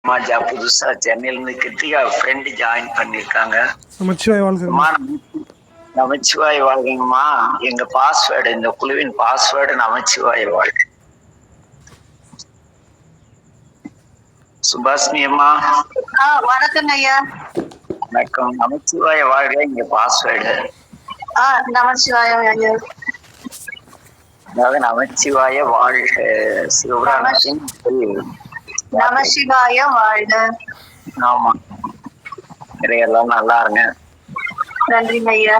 மாஜா புதுசா சென்னையில இருந்து கிருத்திகா ஃப்ரெண்டு ஜாயின் பண்ணிருக்காங்க. நமச்சிவாய் வாழ்க. நமச்சிவாய் வாழ்கங்கம்மா. எங்க பாஸ்வேர்டு, இந்த குழுவின் பாஸ்வேர்டு நமச்சிவாய் வாழ்க. சுபாஷினி அம்மா வணக்கங்க ஐயா. வணக்கம். நமச்சிவாய வாழ்க இங்க பாஸ்வேர்டு. நமச்சிவாயம் ஐயா. அதாவது நமச்சிவாய வாழ்க. சிவபிராமத்தின் நமசிவாய வாழ்க. ஆமா, எல்லாம் நல்லா இருங்க. நன்றிங்க ஐயா.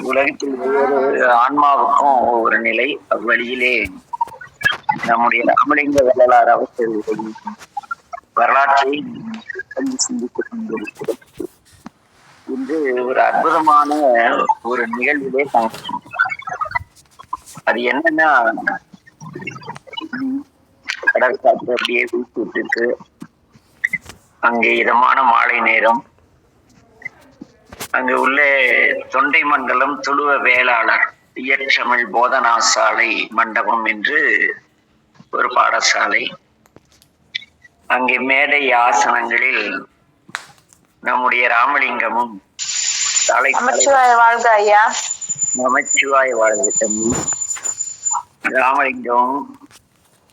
உலகத்தில் ஒவ்வொரு ஆன்மாவுக்கும் ஒவ்வொரு நிலை. அவ்வழியிலே நம்முடைய ராமலிங்க வள்ளலார் அவர்கள் வரலாற்றை சிந்தித்துக் கொண்டிருக்கிறது. இன்று ஒரு அற்புதமான ஒரு நிகழ்விலே அது என்னன்னா, கடற்காற்று அப்படியே வீட்டு இருக்கு. அங்கே இதமான மாலை நேரம். அங்கு உள்ளே தொண்டை மண்டலம் துளுவ வேளாளர் இயற்றமிழ் போதனாசாலை மண்டபம் என்று ஒரு பாடசாலை. அங்கே மேடை ஆசனங்களில் நம்முடைய ராமலிங்கமும் வாழ்க ஐயா. நமச்சிவாய வாழ்க. ராமலிங்கமும்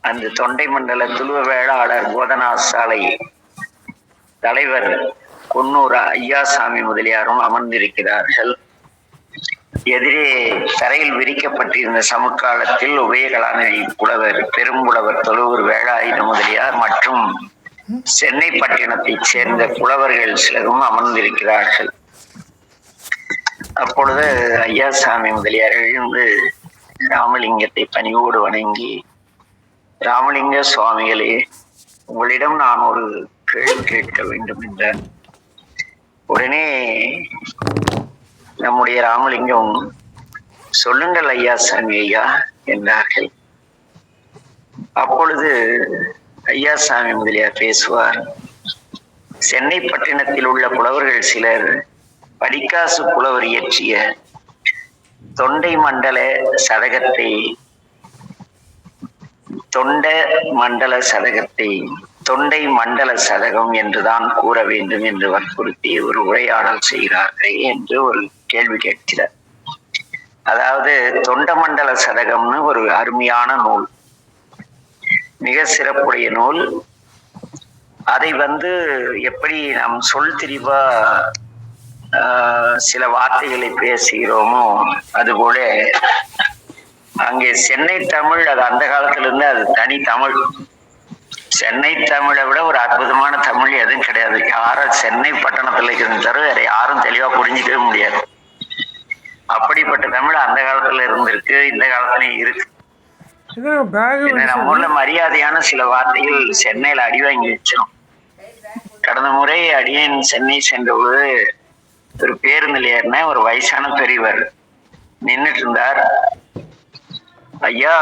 அந்த தொண்டை மண்டல துளுவ வேளாளர் போதனாசாலை தலைவர் குன்னூர் ஐயாசாமி முதலியாரும் அமர்ந்திருக்கிறார்கள். எதிரே தரையில் விரிக்கப்பட்டிருந்த சமகாலத்தில் உபயகலாநிதி புலவர் பெரும்புலவர் தொழுவூர் வேலாயுத முதலியார் மற்றும் சென்னை பட்டினத்தைச் சேர்ந்த புலவர்கள் சிலரும் அமர்ந்திருக்கிறார்கள். அப்பொழுது ஐயாசாமி முதலியார் எழுந்து ராமலிங்கத்தை பணிவோடு வணங்கி, ராமலிங்க சுவாமிகளே, உங்களிடம் நான் ஒரு கேள்வி கேட்க வேண்டும் என்றார். உடனே நம்முடைய ராமலிங்கம், சொல்லுங்கள் ஐயாசாமி ஐயா என்றார்கள். அப்பொழுது ஐயாசாமி முதலியார் பேசுவார். சென்னை பட்டினத்தில் உள்ள புலவர்கள் சிலர் படிக்காசு புலவர் இயற்றிய தொண்டை மண்டல சதகத்தை தொண்டை மண்டல சதகம் என்றுதான் கூற வேண்டும் என்று வற்புறுத்தி ஒரு உரையாடல் செய்கிறார்கள் என்று ஒரு கேள்வி கேட்கிறார். அதாவது தொண்ட மண்டல சதகம்னு ஒரு அருமையான நூல், மிக சிறப்புடைய நூல். அதை எப்படி நாம் சொல் திரிவா சில வார்த்தைகளை பேசுகிறோமோ அதுபோல அங்கே சென்னை தமிழ், அது அந்த காலத்துல இருந்து அது தனி தமிழ். சென்னை தமிழை விட ஒரு அற்புதமான தமிழ் எதுவும் கிடையாது. யாரும் சென்னை பட்டணத்துல இருக்கிறது தவிர வேற யாரும் தெளிவா புரிஞ்சிக்கவே முடியாது. அப்படிப்பட்ட தமிழ் அந்த காலத்துல இருந்திருக்கு, இந்த காலத்துலயும் இருக்கு. நம்ம ஊர்ல மரியாதையான சில வார்த்தைகள் சென்னையில அடி வாங்கி வச்சோம். கடந்த முறை அடியேன் சென்னை சென்றபோது ஒரு பேருந்து நிலையர்னா ஒரு வயசான பெரியவர் நின்றுட்டு இருந்தார். ஐயா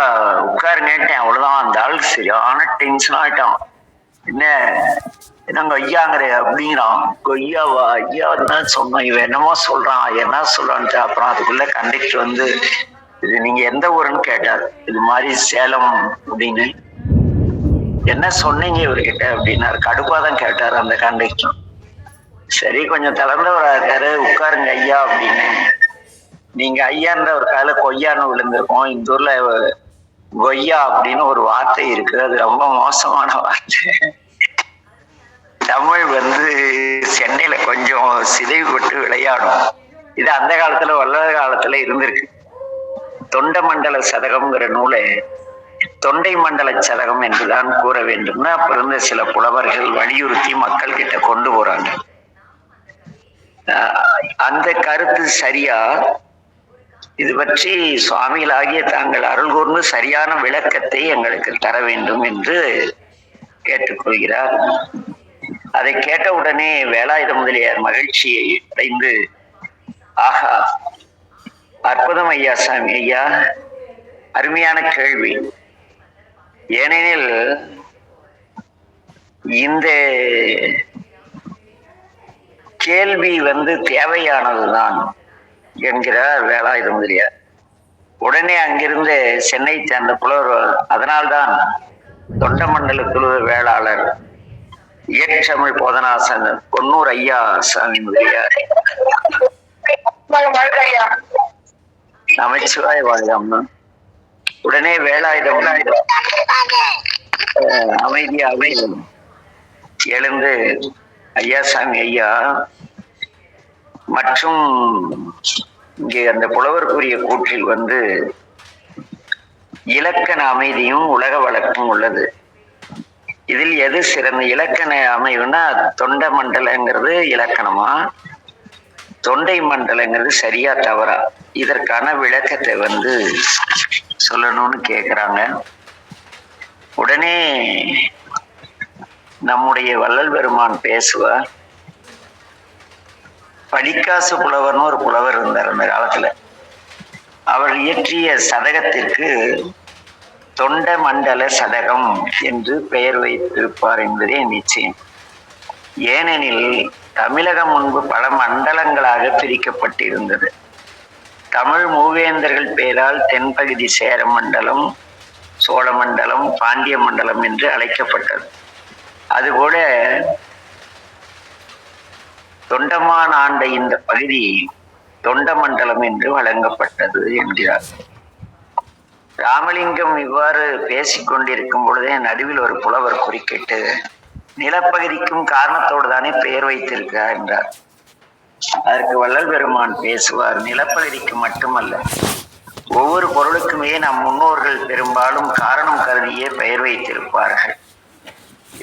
உட்காருங்கட்டேன், அவ்வளவுதான். அந்த ஆள் சரியான டென்ஷன் ஆயிட்டான். என்னங்க ஐயாங்கிற அப்படிங்கிறான். ஐயாவா? ஐயா தான் சொன்னோம், இவன் என்னமோ சொல்றான், என்ன சொல்றான்ட்டு. அப்புறம் அதுக்குள்ள கண்டக்டர் இது நீங்க எந்த ஊருன்னு கேட்டார். இது மாதிரி சேலம் அப்படின்னு. என்ன சொன்னீங்க இவர்கிட்ட அப்படின்னாரு. கடுப்பாதான் கேட்டார் அந்த கண்டக்டர். சரி, கொஞ்சம் தளர்ந்தவரா இருக்காரு, உட்காருங்க ஐயா அப்படின்னு. நீங்க ஐயான்ற ஒரு கால கொய்யான்னு விழுந்திருக்கோம். இந்த ஊர்ல கொய்யா அப்படின்னு ஒரு வார்த்தை இருக்கு, அது ரொம்ப மோசமான வார்த்தை. தமிழ் சென்னையில கொஞ்சம் சிதைவுபட்டு விளையாடும். இது அந்த காலத்துல வல்லவர் காலத்துல இருந்திருக்கு. தொண்ட மண்டல சதகம்ங்கிற நூலை தொண்டை மண்டல சதகம் என்றுதான் கூற வேண்டும்னு அப்ப இருந்த சில புலவர்கள் வலியுறுத்தி மக்கள் கிட்ட கொண்டு போறாங்க. அந்த கருத்து சரியா? இது பற்றி சுவாமிகளாகிய தாங்கள் அருள் கூர்ந்து சரியான விளக்கத்தை எங்களுக்கு தர வேண்டும் என்று கேட்டுக்கொள்கிறார். அதை கேட்டவுடனே வேலாயுத முதலியார் மகிழ்ச்சியை அடைந்து, ஆஹா, அற்புதம் ஐயாசாமி ஐயா, அருமையான கேள்வி. ஏனெனில் இந்த கேள்வி தேவையானதுதான் என்கிறார் வேலாயுத முதலியார். உடனே அங்கிருந்து சென்னை சேர்ந்த புலவர், அதனால்தான் தொண்டமண்டல குழு வேளாளர் இயற்றமிழ் போதனாசன் பொன்னூர் ஐயா சாமி முதலியார் நமச்சிவாய வாழ்க. உடனே வேலாயுதம் அமைதியாக எழுந்து ஐயாசாமி ஐயா மற்றும் இங்கே அந்த புலவருக்குரிய கூற்றில் வந்து இலக்கண அமைதியும் உலக வழக்கும் உள்ளது. இதில் எது சிறந்த இலக்கண அமைவுனா தொண்ட மண்டலங்கிறது இலக்கணமா, தொண்டை மண்டலங்கிறது சரியா தவறா, இதற்கான விளக்கத்தை வந்து சொல்லணும்னு கேக்குறாங்க. உடனே நம்முடைய வள்ளல் பெருமான் பேசுவார். படிக்காசு புலவர்னு ஒரு புலவர் இருந்தார் அந்த காலத்துல. அவர் இயற்றிய சதகத்திற்கு தொண்ட மண்டல சதகம் என்று பெயர் வைத்திருப்பார் என்பதே நிச்சயம். ஏனெனில் தமிழகம் முன்பு பல மண்டலங்களாக பிரிக்கப்பட்டிருந்தது. தமிழ் மூவேந்தர்கள் பெயரால் தென்பகுதி சேர மண்டலம், சோழ மண்டலம், பாண்டிய மண்டலம் என்று அழைக்கப்பட்டது. அதுபோல தொண்டமான் ஆண்ட இந்த பகுதி தொண்ட மண்டலம் என்று வழங்கப்பட்டது என்கிறார். ராமலிங்கம் இவ்வாறு பேசிக் கொண்டிருக்கும் பொழுதே நடுவில் ஒரு புலவர் குறுக்கிட்டு, நிலப்பகுதிக்கும் காரணத்தோடு தானே பெயர் வைத்திருக்கிறார் என்றார். அதற்கு வள்ளல் பெருமான் பேசுவார், நிலப்பகுதிக்கு மட்டுமல்ல, ஒவ்வொரு பொருளுக்குமே நம் முன்னோர்கள் பெரும்பாலும் காரணம் கருதியே பெயர் வைத்திருப்பார்கள்.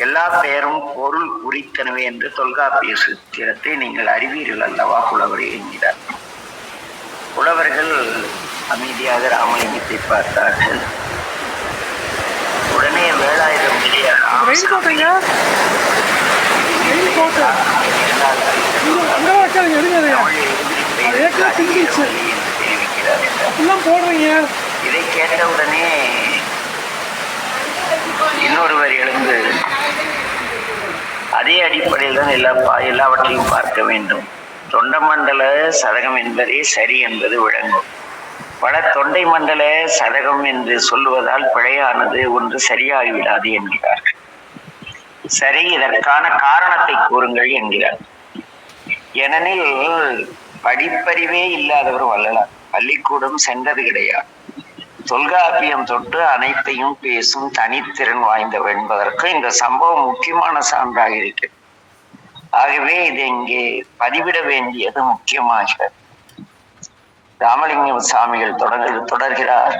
எல்லா பெயரும் பொருள் உரித்தனவே என்று தொல்காப்பிய சூத்திரத்தை நீங்கள் அறிவீர்கள் அல்லவா புலவரே என்கிறார். புலவர்கள் அமைதியாக ராமலிங்கத்தை பார்த்தார்கள். உடனே வேலாயுதம் இதை கேட்டவுடனே இன்னொருவர் எழுந்து, அதே அடிப்படையில் தான் எல்லாவற்றையும் பார்க்க வேண்டும். தொண்டமண்டல சதகம் என்பதே சரி என்பது விளங்கும். பல தொண்டை மண்டல சதகம் என்று சொல்லுவதால் பிழையானது ஒன்று சரியாகிவிடாது என்கிறார்கள். சரி, இதற்கான காரணத்தை கூறுங்கள் என்கிறார். ஏனெனில் படிப்பறிவே இல்லாதவர் வள்ளலார், பள்ளிக்கூடம் சென்றது கிடையாது, தொல்காப்பியம் தொட்டு அனைத்தையும் பேசும் தனித்திறன் வாய்ந்தவர் என்பதற்கு இந்த சம்பவம் முக்கியமான சான்றாக இருக்கு. ஆகவே இதை இங்கே பதிவிட வேண்டியது முக்கியமாகிறது. ராமலிங்கம் சாமிகள் தொடர்கிறார்.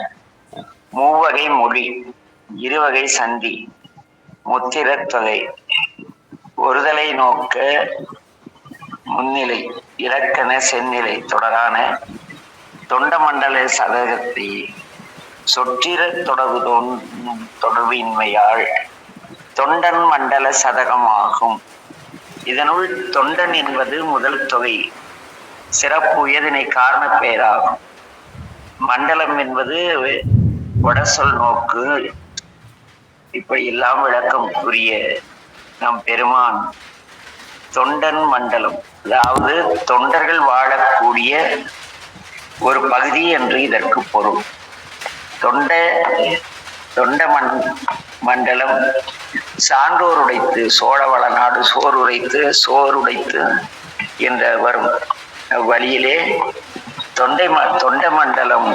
மூவகை மொழி, இருவகை சந்தி, முத்திர தொகை, ஒருதலை நோக்க முன்னிலை, இலக்கண செந்நிலை தொடரான தொண்டமண்டல சதகத்தை சொற்றிர தொடர்பின்மையால் தொண்டன் மண்டல சதகமாகும். இதனுள் தொண்டன் என்பது முதல் தொகை, சிறப்பு உயர்திணை காரண பெயராகும். மண்டலம் என்பது வடசொல் நோக்கு. இப்படி எல்லாம் விளக்கம் கூறிய நம் பெருமான் தொண்டன் மண்டலம், அதாவது தொண்டர்கள் வாழக்கூடிய ஒரு பகுதி என்று இதற்கு பொருள். தொண்ட மண்டலம் சான்றோர் உடைத்து, சோழவள நாடு சோர் உரைத்து, சோர் உடைத்து என்ற வரும் வழியிலே தொண்ட மண்டலம்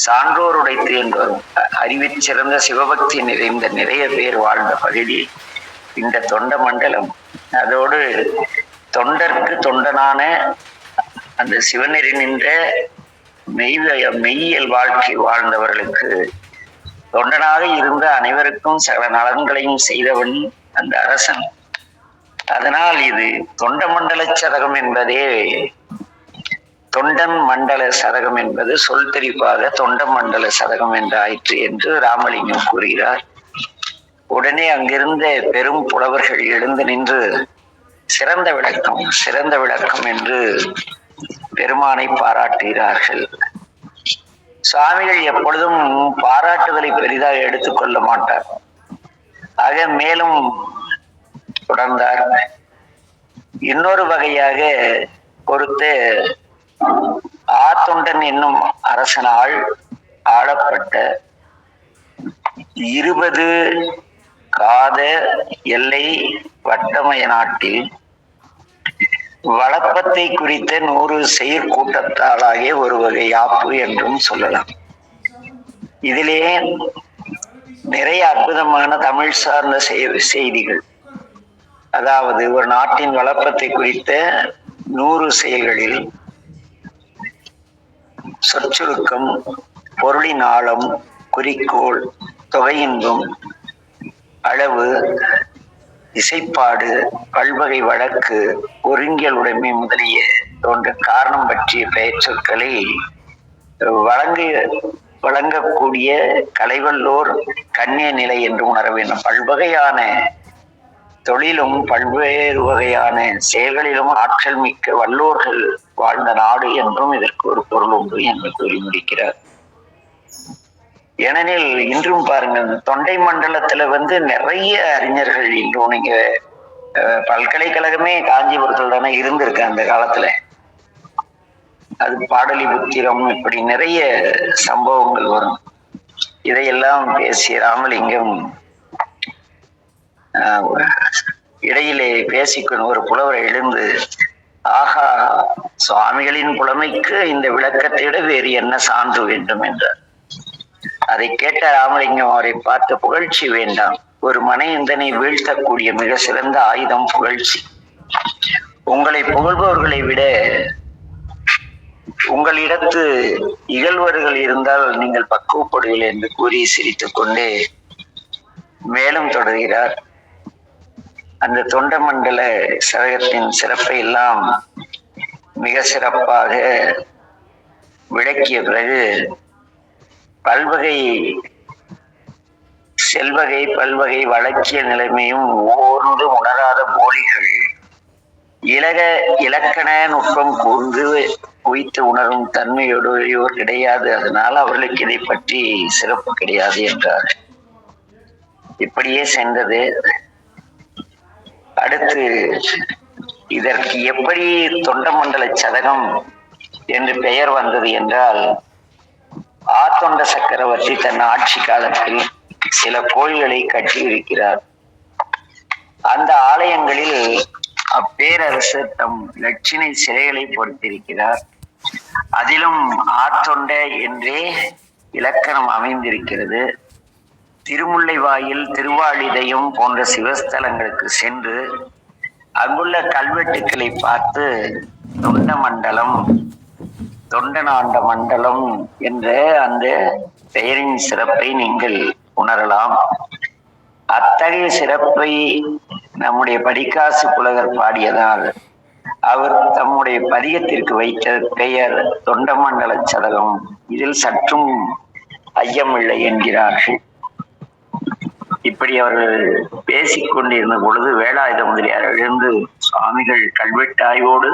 சான்றோர் உடைத்து என்பதும் அறிவில் சிறந்த சிவபக்தி நிறைந்த நிறைய பேர் வாழ்ந்த பகுதி இந்த தொண்ட மண்டலம். அதோடு தொண்டருக்கு தொண்டனான அந்த சிவநெறி நின்ற மெய்யியல் வாழ்க்கை வாழ்ந்தவர்களுக்கு தொண்டனாக இருந்த அனைவருக்கும் சகல நலன்களையும் செய்தவன் அந்த அரசன். அதனால் இது தொண்ட மண்டல சதகம் என்பதே, தொண்டன் மண்டல சதகம் என்பது சொல் தெரிவாக தொண்ட மண்டல சதகம் என்றாயிற்று என்று ராமலிங்கம் கூறுகிறார். உடனே அங்கிருந்த பெரும் புலவர்கள் எழுந்து நின்று சிறந்த விளக்கம் என்று பெருமானை பாராட்டுகிறார்கள். சுவாமிகள் எப்பொழுதும் பாராட்டுதலை பெரிதாக எடுத்துக்கொள்ள மாட்டார். ஆக மேலும் தொடர்ந்தார். இன்னொரு வகையாக பொறுத்து ஆத்தொண்டன் என்னும் அரசனால் ஆளப்பட்ட 20 காத எல்லை வட்டமய நாட்டில் வளப்பத்தை குறித்த 100 செயற்கூட்டத்தாலாகிய ஒரு வகை யாப்பு என்றும் சொல்லலாம். இதிலே நிறைய அற்புதமான தமிழ் சார்ந்த செய்திகள், அதாவது ஒரு நாட்டின் வளப்பத்தை குறித்த 100 செயல்களில் சொற்சுருக்கம், பொருளின் ஆழம், குறிக்கோள், தொகையின்பம், அளவு, இசைப்பாடு, பல்வகை வழக்கு, ஒருங்கியல் உடைமை முதலிய தோன்ற காரணம் பற்றிய பெயர் சொற்களை வழங்கக்கூடிய கலைவல்லோர் கண்ணிய நிலை என்று உணர வேண்டும். பல்வகையான தொழிலும் பல்வேறு வகையான செயல்களிலும் ஆற்றல் மிக்க வல்லோர்கள் வாழ்ந்த நாடு என்றும் இதற்கு ஒரு பொருள் உண்டு என்று கூறி முடிக்கிறார். ஏனெனில் இன்றும் பாருங்கள், தொண்டை மண்டலத்துல நிறைய அறிஞர்கள், இன்றும் நீங்க பல்கலைக்கழகமே காஞ்சிபுரத்துல தானே இருந்திருக்கு அந்த காலத்துல. அது பாடலிபுத்திரம், இப்படி நிறைய சம்பவங்கள் வரும். இதையெல்லாம் பேசிய ராமலிங்கம் இடையிலே பேசிக்கொண்டு ஒரு புலவரை எழுந்து, ஆகா, சுவாமிகளின் புலமைக்கு இந்த விளக்கத்தை விட வேறு என்ன சான்று வேண்டும் என்றார். அதை கேட்ட ராமலிங்கம் அவரை பார்த்து, புகழ்ச்சி வேண்டாம், ஒரு மனையந்தனை வீழ்த்தக்கூடிய மிக சிறந்த ஆயுதம் புகழ்ச்சி. உங்களை புகழ்பவர்களை விட உங்களிடத்து இகழ்வர்கள் இருந்தால் நீங்கள் பக்குவப்படுவீர்கள் என்று கூறி சிரித்துக் கொண்டே மேலும் தொடர்கிறார். அந்த தொண்டமண்டல சதகத்தின் சிறப்பை எல்லாம் மிக சிறப்பாக விளக்கிய பிறகு, பல்வகை செல்வகை பல்வகை வழக்கிய நிலைமையும் ஓர்ந்து உணராத போலிகள் இலக்கண நுட்பம் கூர்ந்து குவித்து உணரும் தன்மையோர் கிடையாது, அதனால் அவர்களுக்கு இதை பற்றி சிறப்பு கிடையாது என்றார். இப்படியே சென்றது. அடுத்து இதற்கு எப்படி தொண்டமண்டல சதகம் என்று பெயர் வந்தது என்றால், ஆத்தொண்ட சக்கரவர்த்தி தன் ஆட்சி காலத்தில் சில கோயில்களை கட்டியிருக்கிறார். அந்த ஆலயங்களில் அப்பேரரசர் தம் லட்சினை சிலைகளை பொறுத்திருக்கிறார். அதிலும் ஆத்தொண்ட என்றே இலக்கணம் அமைந்திருக்கிறது. திருமுல்லை வாயில், திருவாழிதையும் போன்ற சிவஸ்தலங்களுக்கு சென்று அங்குள்ள கல்வெட்டுக்களை பார்த்து தொண்ட மண்டலம், தொண்டனாண்ட மண்டலம் என்ற அந்த பெயரின் சிறப்பை நீங்கள் உணரலாம். அத்தகைய சிறப்பை நம்முடைய படிக்காசு புலவர் பாடியதால் அவர் தம்முடைய பதிகத்திற்கு வைத்த பெயர் தொண்டமண்டல சதகம். இதில் சற்றும் ஐயமில்லை என்கிறார்கள். இப்படி அவர்கள் பேசிக் கொண்டிருந்த பொழுது வேலாயுத முதலியார் எழுந்து, சுவாமிகள் கல்வெட்டு ஆய்வோடு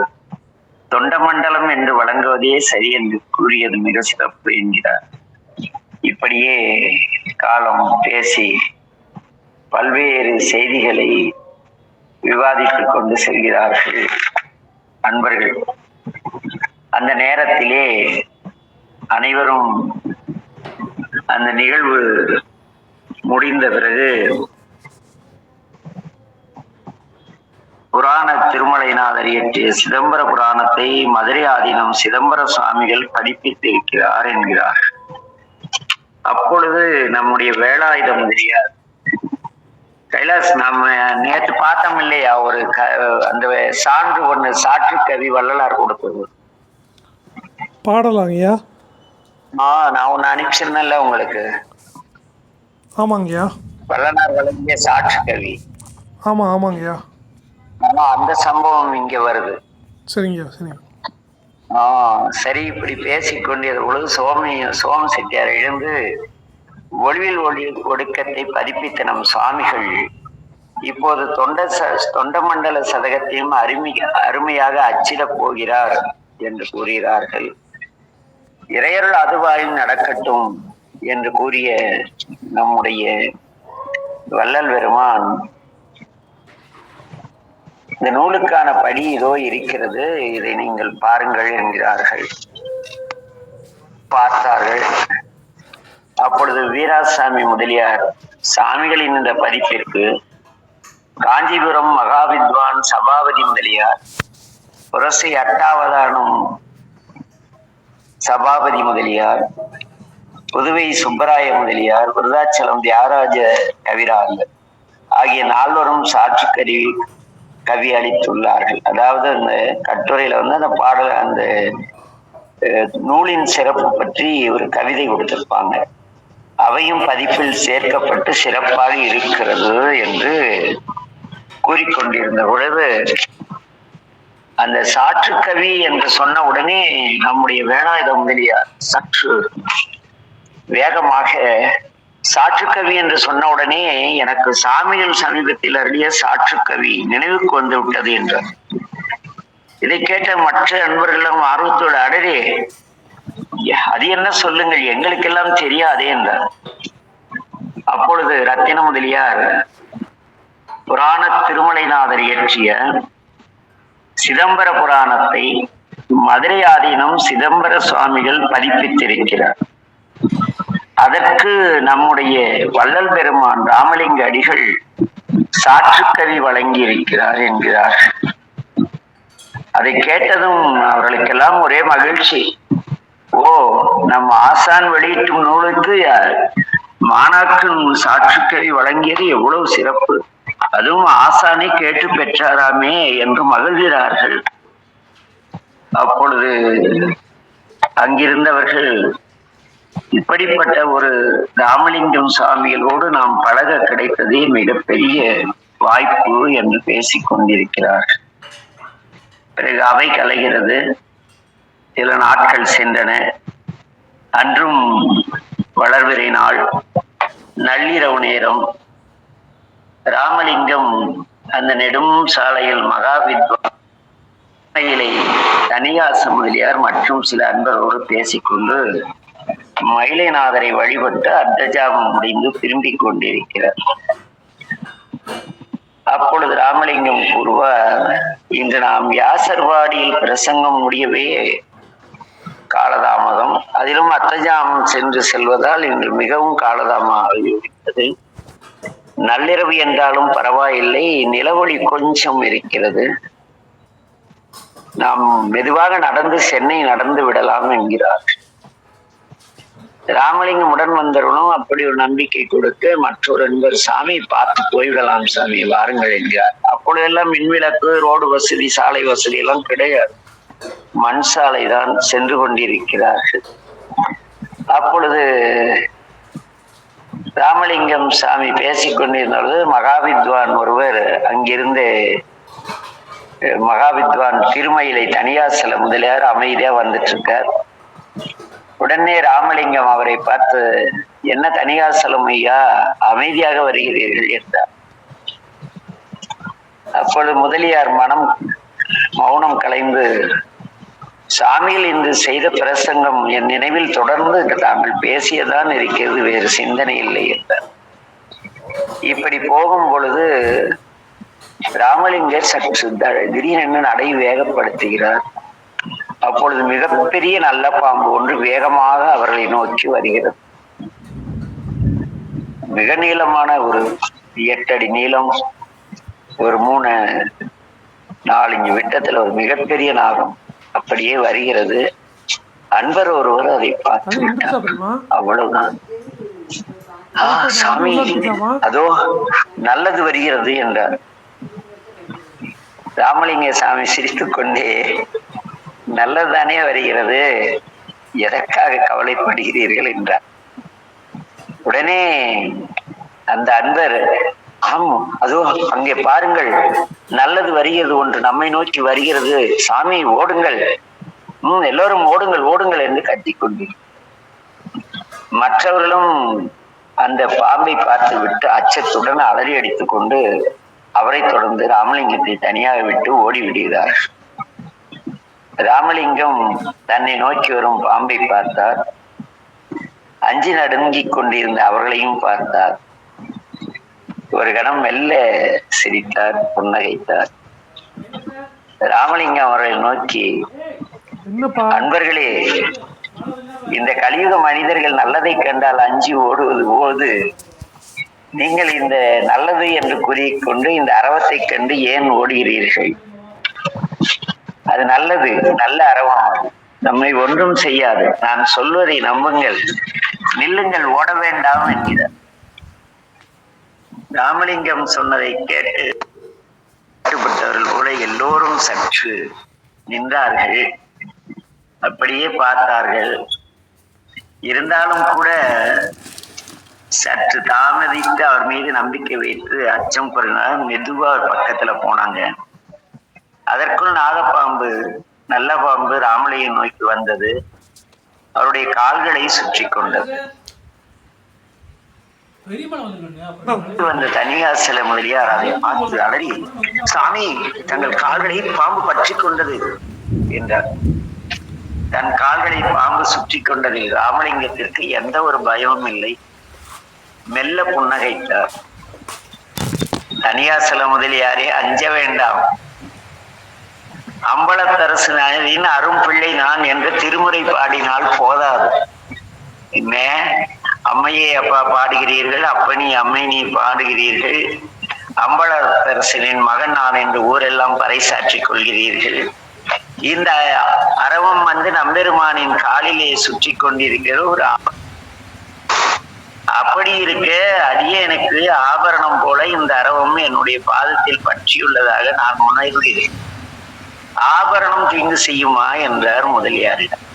தொண்டமண்டலம் என்று வழங்குவதே சரி என்று கூறியது மிக சிறப்பு என்கிறார். இப்படியே காலம் பேசி பல்வேறு செய்திகளை விவாதித்துக் கொண்டு செல்கிறார்கள் அன்பர்கள். அந்த நேரத்திலே அனைவரும் அந்த நிகழ்வு முடிந்த பிறகு புராண திருமலைநாதர் இயற்றிய சிதம்பர புராணத்தை மதுரை ஆதீனம் சிதம்பர சுவாமிகள் படிப்பித்திருக்கிறார் என்கிறார். அப்பொழுது நம்முடைய வேலாயுத முதலியார், கைலாஸ், நம்ம நேற்று பார்த்தோம் இல்லையா, ஒரு அந்த சான்று ஒண்ணு, சாற்று கவி வள்ளலார் கொடுத்தது பாடலாங்கய்யா. நான் ஒண்ணு அனுப்பிச்சிருந்தேன்ல உங்களுக்கு. ஆமாங்கய்யா. வள்ளலார் வழங்கிய சாற்று கவி. ஆமாங்கய்யா. அந்த சம்பவம் இங்க வருது. சரிங்கய்யா, சரிங்க. சரி. இப்படி பேசிக்கொண்டிருந்த பொழுது சோம செட்டியார் எழுந்து, ஒளிவில் ஒடுக்கத்தை பதிப்பித்த நம் சுவாமிகள் இப்போது தொண்டமண்டல சதகத்தையும் அருமையாக அச்சிடப் போகிறார் என்று கூறுகிறார்கள். இறையருள் அதுவாயும் நடக்கட்டும் என்று கூறிய நம்முடைய வள்ளல் பெருமான், இந்த நூலுக்கான படி இதோ இருக்கிறது, இதை நீங்கள் பாருங்கள் என்கிறார்கள். பார்த்தார்கள். அப்பொழுது வீராசாமி முதலியார் சாமிகளின் இந்த பதிப்பிற்கு காஞ்சிபுரம் மகாவித்வான் சபாபதி முதலியார், புரசை அட்டாவதானம் சபாபதி முதலியார், புதுவை சுப்பராய முதலியார், விருதாச்சலம் தியாகராஜ கவிராஜ் ஆகிய நால்வரும் சாற்று கவி அளித்துள்ளார்கள். அதாவது அந்த கட்டுரையில அந்த பாடல் அந்த நூலின் சிறப்பு பற்றி ஒரு கவிதை கொடுத்திருப்பாங்க. அவையும் பதிப்பில் சேர்க்கப்பட்டு சிறப்பாக இருக்கிறது என்று கூறிக்கொண்டிருந்த பொழுது, அந்த சாற்றுக்கவி என்று சொன்ன உடனே நம்முடைய வேலாயுத முதலியார் சற்று வேகமாக சாற்றுக்கவி என்று சொன்ன உடனே எனக்கு சாமிகள் சமீபத்தில் அருளிய சாற்றுக்கவி நினைவுக்கு வந்து விட்டது என்றார். இதை கேட்ட மற்ற அன்பர்களும் ஆர்வத்தோடு, அடரே அது என்ன சொல்லுங்கள், எங்களுக்கெல்லாம் தெரியாதே என்றார். அப்பொழுது ரத்தின முதலியார் புராண திருமலைநாதர் இயற்றிய சிதம்பர புராணத்தை மதுரை ஆதீனம் சிதம்பர சுவாமிகள் பதிப்பித்திருக்கிறார். அதற்கு நம்முடைய வள்ளல் பெருமான் ராமலிங்க அடிகள் சாற்றுக்கவி வழங்கி இருக்கிறார் என்கிறார். அதை கேட்டதும் அவர்களுக்கெல்லாம் ஒரே மகிழ்ச்சி. ஓ, நம்ம ஆசான் வெளியிட்டும் நூலுக்கு மாணாக்கு சாற்றுக்கவி வழங்கியது எவ்வளவு சிறப்பு, அதுவும் ஆசானை கேட்டு பெற்றாராமே என்று மகிழ்கிறார்கள். அப்பொழுது அங்கிருந்தவர்கள், இப்படிப்பட்ட ஒரு ராமலிங்கம் சுவாமிகளோடு நாம் பழக கிடைத்ததே மிகப்பெரிய வாய்ப்பு என்று பேசிக் கொண்டிருக்கிறார். பிறகு அவை கலைகிறது. சில நாட்கள் சென்றன. அன்றும் வளர்விரை நாள், நள்ளிரவு நேரம். ராமலிங்கம் அந்த நெடும் சாலையில் மகாவித்வான் தனியாச முதலியார் மற்றும் சில அன்பரோடு பேசிக்கொண்டு மயிலைநாதரை வழிபட்டு அர்த்தஜாமம் முடிந்து திரும்பிக் கொண்டிருக்கிறார். அப்பொழுது ராமலிங்கம் கூறுவார், இன்று நாம் வியாசர்வாடியில் பிரசங்கம் முடியவே காலதாமதம், அதிலும் அர்த்தஜாமம் சென்று செல்வதால் இன்று மிகவும் காலதாமமாகிவிட்டது. நள்ளிரவு என்றாலும் பரவாயில்லை, நிலவொளி கொஞ்சம் இருக்கிறது, நாம் மெதுவாக நடந்து சென்னை நடந்து விடலாம் என்கிறார். ராமலிங்கம் உடன் வந்தவனும் அப்படி ஒரு நம்பிக்கை கொடுத்து மற்றொரு என்பர், சாமி பார்த்து போய்விடலாம் சாமி, வாருங்கள் என்கிறார். அப்பொழுதெல்லாம் மின்விளக்கு, ரோடு வசதி, சாலை வசதி எல்லாம் கிடையாது, மண் சாலை தான் சென்று கொண்டிருக்கிறார்கள். அப்பொழுது ராமலிங்கம் சாமி பேசிக் கொண்டிருந்தது மகாவித்வான் ஒருவர் அங்கிருந்து மகாவித்வான் திருமயிலை தனியாசல முதலியார் அமைதியா வந்துட்டு இருக்கார். உடனே ராமலிங்கம் அவரை பார்த்து, என்ன தனியாசலம் ஐயா அமைதியாக வருகிறீர்கள் என்றார். அப்பொழுது முதலியார் மௌனம் கலைந்து, சாமியில் இன்று செய்த பிரசங்கம் என் நினைவில் தொடர்ந்து தாங்கள் பேசியதான் இருக்கிறது, வேறு சிந்தனை இல்லை என்றார். இப்படி போகும் பொழுது ராமலிங்கர் சற்று திடீரென்று நடை வேகப்படுத்துகிறார். அப்பொழுது மிகப்பெரிய நல்ல பாம்பு ஒன்று வேகமாக அவர்களை நோக்கி வருகிறது. மிக நீளமான ஒரு 8 அடி நீளம், ஒரு 3-4 இன்ச் விட்டத்தில் ஒரு மிகப்பெரிய நாகம் அப்படியே வருகிறது. அன்பர் ஒருவர் அதை பார்த்து விட்டார். அவ்வளவுதான். சாமி அதோ நல்லது வருகிறது என்றார். ராமலிங்க சாமி சிரித்துக் கொண்டே, நல்லதுதானே வருகிறது, எதற்காக கவலைப்படுகிறீர்கள் என்றார். உடனே அந்த அன்பர், ஆம் அதோ அங்கே பாருங்கள், நல்லது வருகிறது, ஒன்று நம்மை நோக்கி வருகிறது, சாமி ஓடுங்கள், எல்லோரும் ஓடுங்கள் ஓடுங்கள் என்று கத்திக்கொண்டு மற்றவர்களும் அந்த பாம்பை பார்த்து விட்டு அச்சத்துடன் அலறி அடித்துக் கொண்டு அவரை தொடர்ந்து ராமலிங்கத்தை தனியாக விட்டு ஓடிவிடுகிறார். ராமலிங்கம் தன்னை நோக்கி வரும் பாம்பை பார்த்தார். அஞ்சி நடுங்கிக் கொண்டிருந்த அவர்களையும் பார்த்தார். ஒரு கணம் மெல்ல சிரித்தார், புன்னகைத்தார். ராமலிங்கம் அவர்களை நோக்கி, அன்பர்களே, இந்த கலியுக மனிதர்கள் நல்லதை கண்டால் அஞ்சி ஓடுவது போது நீங்கள் இந்த நல்லது என்று கூறிக்கொண்டு இந்த அறவத்தை கண்டு ஏன் ஓடுகிறீர்கள்? அது நல்லது, நல்ல அறவம், நம்மை ஒன்றும் செய்யாது. நான் சொல்வதை நம்புங்கள், நில்லுங்கள், ஓட வேண்டாம் என்கிறார். ராமலிங்கம் சொன்னதை கேட்டு ஈடுபட்டவர்கள் கூட எல்லோரும் சற்று நின்றார்கள், அப்படியே பார்த்தார்கள். இருந்தாலும் கூட சற்று தாமதித்து அவர் மீது நம்பிக்கை வைத்து அச்சம் குறைந்தால் மெதுவா பக்கத்துல போனாங்க. அதற்குள் நாகப்பாம்பு, நல்ல பாம்பு ராமலிங்க நோக்கி வந்தது. அவருடைய கால்களை சுற்றி கொண்டது. வந்த தனியாசல முதலியார் அதை பார்த்து அலறி, சாமி, தங்கள் கால்களை பாம்பு பற்றி கொண்டது என்றார். தன் கால்களை பாம்பு சுற்றி கொண்டதில் ராமலிங்கத்திற்கு எந்த ஒரு பயமும் இல்லை. மெல்ல புன்னகைத்தார். தனியாசல முதலியாரே, அஞ்ச வேண்டாம். அம்பலத்தரசு அரும் பிள்ளை நான் என்று திருமுறை பாடினால் போதாது. என்ன அம்மையே அப்பா பாடுகிறீர்கள், அப்பனி அம்மை நீ பாடுகிறீர்கள், அம்பலத்தரசனின் மகன் நான் என்று ஊரெல்லாம் பறைசாற்றிக் கொள்கிறீர்கள். இந்த அறவம் நம்பெருமானின் காலிலே சுற்றி கொண்டிருக்கிற ஒரு அப்படி இருக்க அடியேனுக்கு ஆபரணம் போல இந்த அறவம் என்னுடைய பாதத்தில் பற்றியுள்ளதாக நான் உணர்கிறேன். ஆபரணம் தீங்கு செய்யுமா என்றார் முதலியாரிடம்.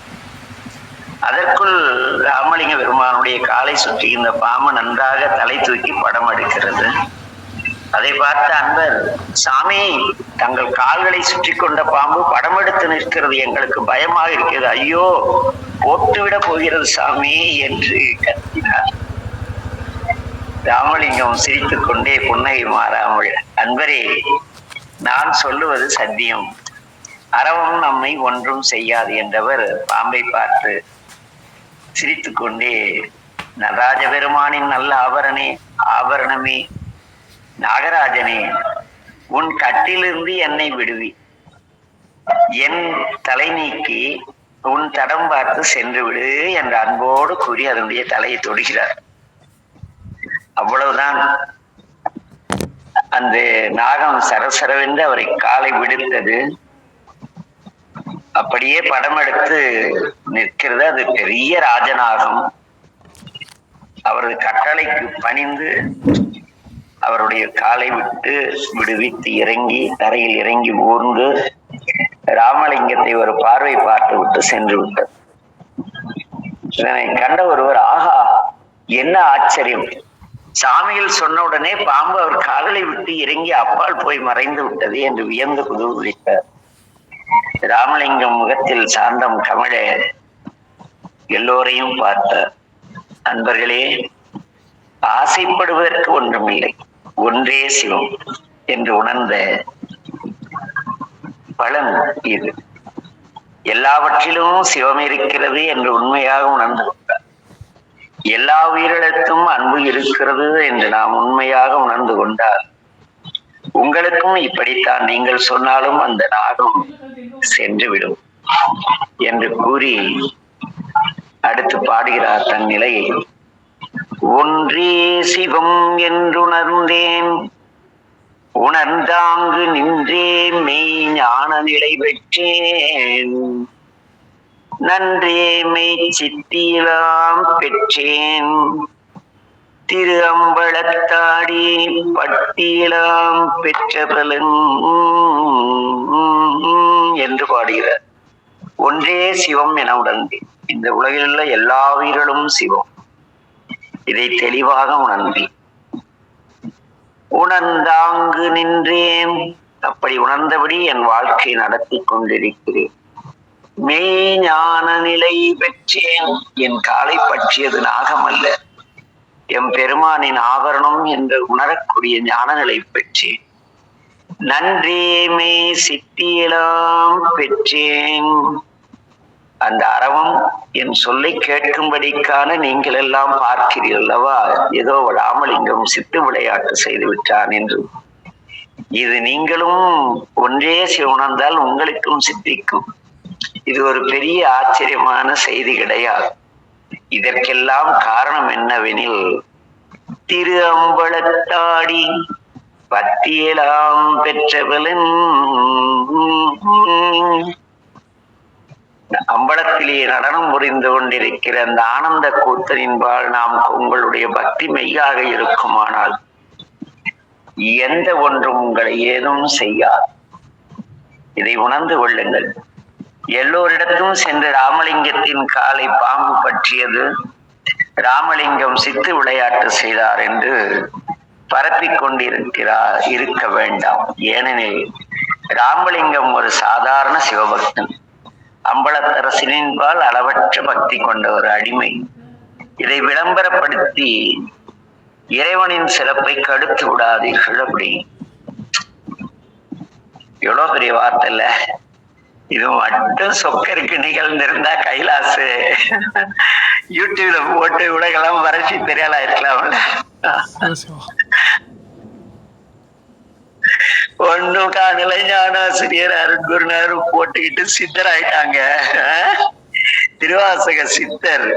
அதற்குள் ராமலிங்க பெருமானுடைய காலை சுற்றி இந்த பாம்பு நன்றாக தலை தூக்கி படம் எடுக்கிறது. அதை பார்த்த அன்பர், சாமி, தங்கள் கால்களை சுற்றி கொண்ட பாம்பு படம் எடுத்து நிற்கிறது, எங்களுக்கு பயமாக இருக்கிறது, ஐயோ போட்டுவிட போகிறது சாமி என்று கத்தினார். ராமலிங்கம் சிரித்துக் கொண்டே புன்னகை மாறாமல், அன்பரே, நான் சொல்லுவது சத்தியம், அறவம் நம்மை ஒன்றும் செய்யாது என்றவர் பாம்பை பார்த்து சிரித்துக் கொண்டே, நடராஜ பெருமானின் நல்ல ஆபரணமே, நாகராஜனே, உன் கட்டிலிருந்து என்னை விடுவி, என் தலை நீக்கி உன் தடம் பார்த்து சென்று விடு என்ற அன்போடு கூறி அதனுடைய தலையை தொடுகிறார். அவ்வளவுதான். அந்த நாகம் சரசரவென்று அவரை காலை விடுத்தது. அப்படியே படம் எடுத்து நிற்கிறது. அது பெரிய ராஜநாகம். அவரது கட்டளைக்கு பணிந்து அவருடைய காலை விட்டு விடுவித்து இறங்கி தரையில் இறங்கி ஊர்ந்து ராமலிங்கத்தை ஒரு பார்வை பார்த்து விட்டு சென்று விட்டது. இதனை கண்ட ஒருவர், ஆஹா, என்ன ஆச்சரியம், சாமியில் சொன்ன உடனே பாம்பு அவர் காலை விட்டு இறங்கி அப்பால் போய் மறைந்து விட்டது என்று வியந்து குதூகலித்தார். ராமலிங்கம் முகத்தில் சாந்தம் கமழ எல்லோரையும் பார்த்தார். அன்பர்களே, ஆசைப்படுவதற்கு ஒன்றுமில்லை, ஒன்றே சிவம் என்று உணர்ந்த பலன் இது. எல்லாவற்றிலும் சிவம் இருக்கிறது என்று உண்மையாக உணர்ந்து கொண்டார். எல்லா உயிரிழத்தும் அன்பு இருக்கிறது என்று நாம் உண்மையாக உணர்ந்து கொண்டால் உங்களுக்கும் இப்படித்தான், நீங்கள் சொன்னாலும் அந்த நாகம் சென்றுவிடும் என்று கூறி அடுத்து பாடுகிறார் தன் நிலையை. ஒன்றே சிவம் என்றுணர்ந்தேன், உணர்ந்தாங்கு நின்றே மெய் ஞான நிலை பெற்றேன், நன்றே மெய் சித்தியிலாம் பெற்றேன், திரு அம்பலத்தாடி பட்டியலாம் பெற்ற பலன் என்று பாடுகிறார். ஒன்றே சிவம் என உணர்ந்தேன். இந்த உலகில் உள்ள எல்லா உயிர்களும் சிவம். இதை தெளிவாக உணர்ந்தேன். உணர்ந்தாங்கு நின்றேன், அப்படி உணர்ந்தபடி என் வாழ்க்கை நடத்தி கொண்டிருக்கிறேன். மெய் ஞான நிலை பெற்றேன், என் காலை பற்றியது நாகம் அல்ல, எம் பெருமானின் ஆபரணம் என்று உணரக்கூடிய ஞான நிலை பெற்றேன். நன்றே மெய் சித்தியெல்லாம் பெற்றேன். அந்த அறவம் என் சொல்லை கேட்கும்படிக்கான நீங்கள் எல்லாம் பார்க்கிறீர்கள் அல்லவா, ஏதோ ராமலிங்கம் சித்து விளையாட்டு செய்து விட்டான் என்று. இது நீங்களும் ஒன்றே உணர்ந்தால் உங்களுக்கும் சித்திக்கும். இது ஒரு பெரிய ஆச்சரியமான செய்தி கிடையாது. இதற்கெல்லாம் காரணம் என்னவெனில், திரு அம்பலத்தாடி பத்தியலாம் பெற்றவளன் அம்பலத்திலே நடனம் புரிந்து கொண்டிருக்கிற அந்த ஆனந்த கூத்தனின்பால் நாம் உங்களுடைய பக்தி மெய்யாக இருக்குமானால் எந்த ஒன்றும் உங்களை ஏதும் செய்யாது. இதை உணர்ந்து கொள்ளுங்கள். எல்லோரிடத்தும் சென்று ராமலிங்கத்தின் காலை பாம்பு பற்றியது, ராமலிங்கம் சித்து விளையாட்டு செய்தார் என்று பரப்பிக் கொண்டிருக்கிறார் இருக்க வேண்டாம். ஏனெனில் ராமலிங்கம் ஒரு சாதாரண சிவபக்தன், அம்பலத்தரசினின்பால் அளவற்ற பக்தி கொண்ட ஒரு அடிமை. இதை விளம்பரப்படுத்தி இறைவனின் சிறப்பை கடுத்து விடாதீர்கள். அப்படி எவ்வளவு பெரிய வார்த்தை இல்ல? இது மட்டும் சொக்கருக்கு நிகழ்ந்திருந்தா கைலாசு யூடியூப்ல போட்டு உலகெல்லாம் வறட்சி பெரியாளா இருக்கலாம்ல. ஒன்னும் காணல ஞானாசிரியர் அருட்குருநாரு போட்டுக்கிட்டு சித்தராயிட்டாங்க. திருவாசக சித்தர்,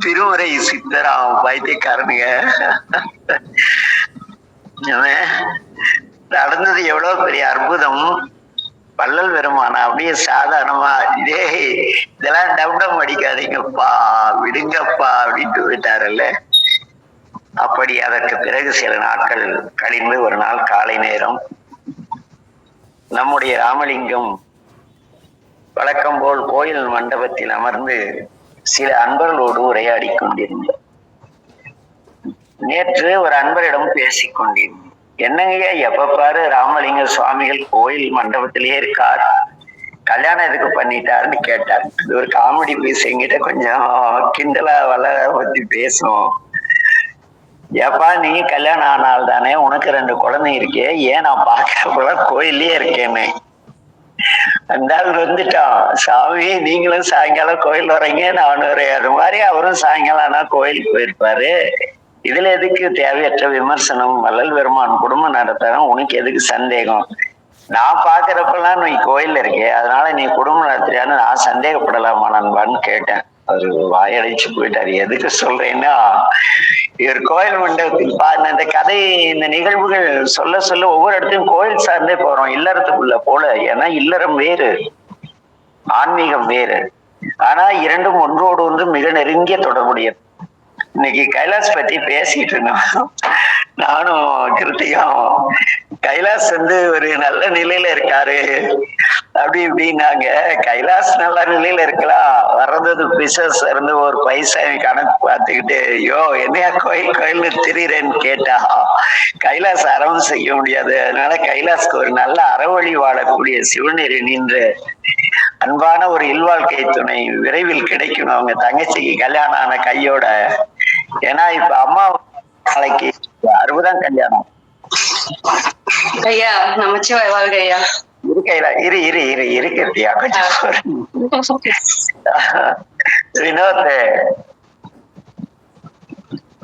திருமுறை சித்தராம் பைத்தியக்காரனுங்க. நடந்தது எவ்வளவு பெரிய அற்புதம். வள்ளல் பெருமானா அப்படியே சாதாரணமா இதெல்லாம் டவுடம் அடிக்காதீங்கப்பா, விடுங்கப்பா அப்படின்ட்டு விட்டாரல்ல. அப்படி அதற்கு பிறகு சில நாட்கள் கழிந்து ஒரு நாள் காலை நேரம் நம்முடைய ராமலிங்கம் வழக்கம் போல் கோயில் மண்டபத்தில் அமர்ந்து சில அன்பர்களோடு உரையாடி கொண்டிருந்தார். நேற்று ஒரு அன்பரிடம் பேசிக் கொண்டிருந்தேன். என்னங்க எப்ப பாரு ராமலிங்க சுவாமிகள் கோயில் மண்டபத்திலேயே இருக்கார், கல்யாணம் எதுக்கு பண்ணிட்டாருன்னு கேட்டார். இது ஒரு காமெடி பீஸ், என்கிட்ட கொஞ்சம் கிண்டலா வளர பத்தி பேசும். ஏப்பா நீ கல்யாணம் ஆனால் தானே, உனக்கு 2 குழந்தை இருக்கே, ஏன் நான் பாக்குறப்ப கோயில்லயே இருக்கேன்னு அந்த ஆள் வந்துட்டான். சாமி நீங்களும் சாயங்காலம் கோயில் வரீங்க, நான் வரேன். அது மாதிரி அவரும் சாயங்காலம் ஆனா கோயிலுக்கு போயிருப்பாரு. இதுல எதுக்கு தேவையற்ற விமர்சனம்? வள்ளல் பெருமான் குடும்பம் நடத்துறோம், உனக்கு எதுக்கு சந்தேகம்? நான் பாக்குறப்பெல்லாம் நீ கோயில்ல இருக்கே, அதனால நீ குடும்பம் நடத்துறியான்னு நான் சந்தேகப்படலாமா நண்பான்னு கேட்டேன். அவரு வாயடைச்சு போயிட்டாரு. எதுக்கு சொல்றேன்னா, இவர் கோயில் மண்டபத்தில் பாருங்க, இந்த கதை, இந்த நிகழ்வுகள் சொல்ல சொல்ல ஒவ்வொரு இடத்தையும் கோயில் சார்ந்தே போறோம், இல்லறத்துக்குள்ள போல. ஏன்னா இல்லறம் வேறு, ஆன்மீகம் வேறு. ஆனா இரண்டும் ஒன்றோடு ஒன்று மிக நெருங்கிய தொடர்புடையது. இன்னைக்கு கைலாஸ் பத்தி பேசிட்டு இருந்தோம் நானும் கிருத்திகம். கைலாஸ் ஒரு நல்ல நிலையில இருக்காரு அப்படி இப்படின்னாங்க. கைலாஸ் நல்ல நிலையில இருக்கலாம், வர்றது பிசஸ் இருந்து ஒரு பைசா கணக்கு பார்த்துக்கிட்டு ஐயோ என்னையா கோயில் கோயில்னு திரிறேன்னு கேட்டா கைலாஸ் அறவும் செய்ய முடியாது. அதனால கைலாஸ்க்கு ஒரு நல்ல அறவழி வாழக்கூடிய சிவநெறி நின்ற அன்பான ஒரு இல்வாழ்க்கை துணை விரைவில் கிடைக்கணும் அவங்க தங்கச்சிக்கு கல்யாணம் ஆன கையோட. ஏன்னா இப்ப அம்மா நாளைக்கு 60ஆம் கல்யாணம். ஐயா நமச்சிவாய் வாழ்க ஐயா. இருக்கையில இருக்கிறியா கொஞ்சம்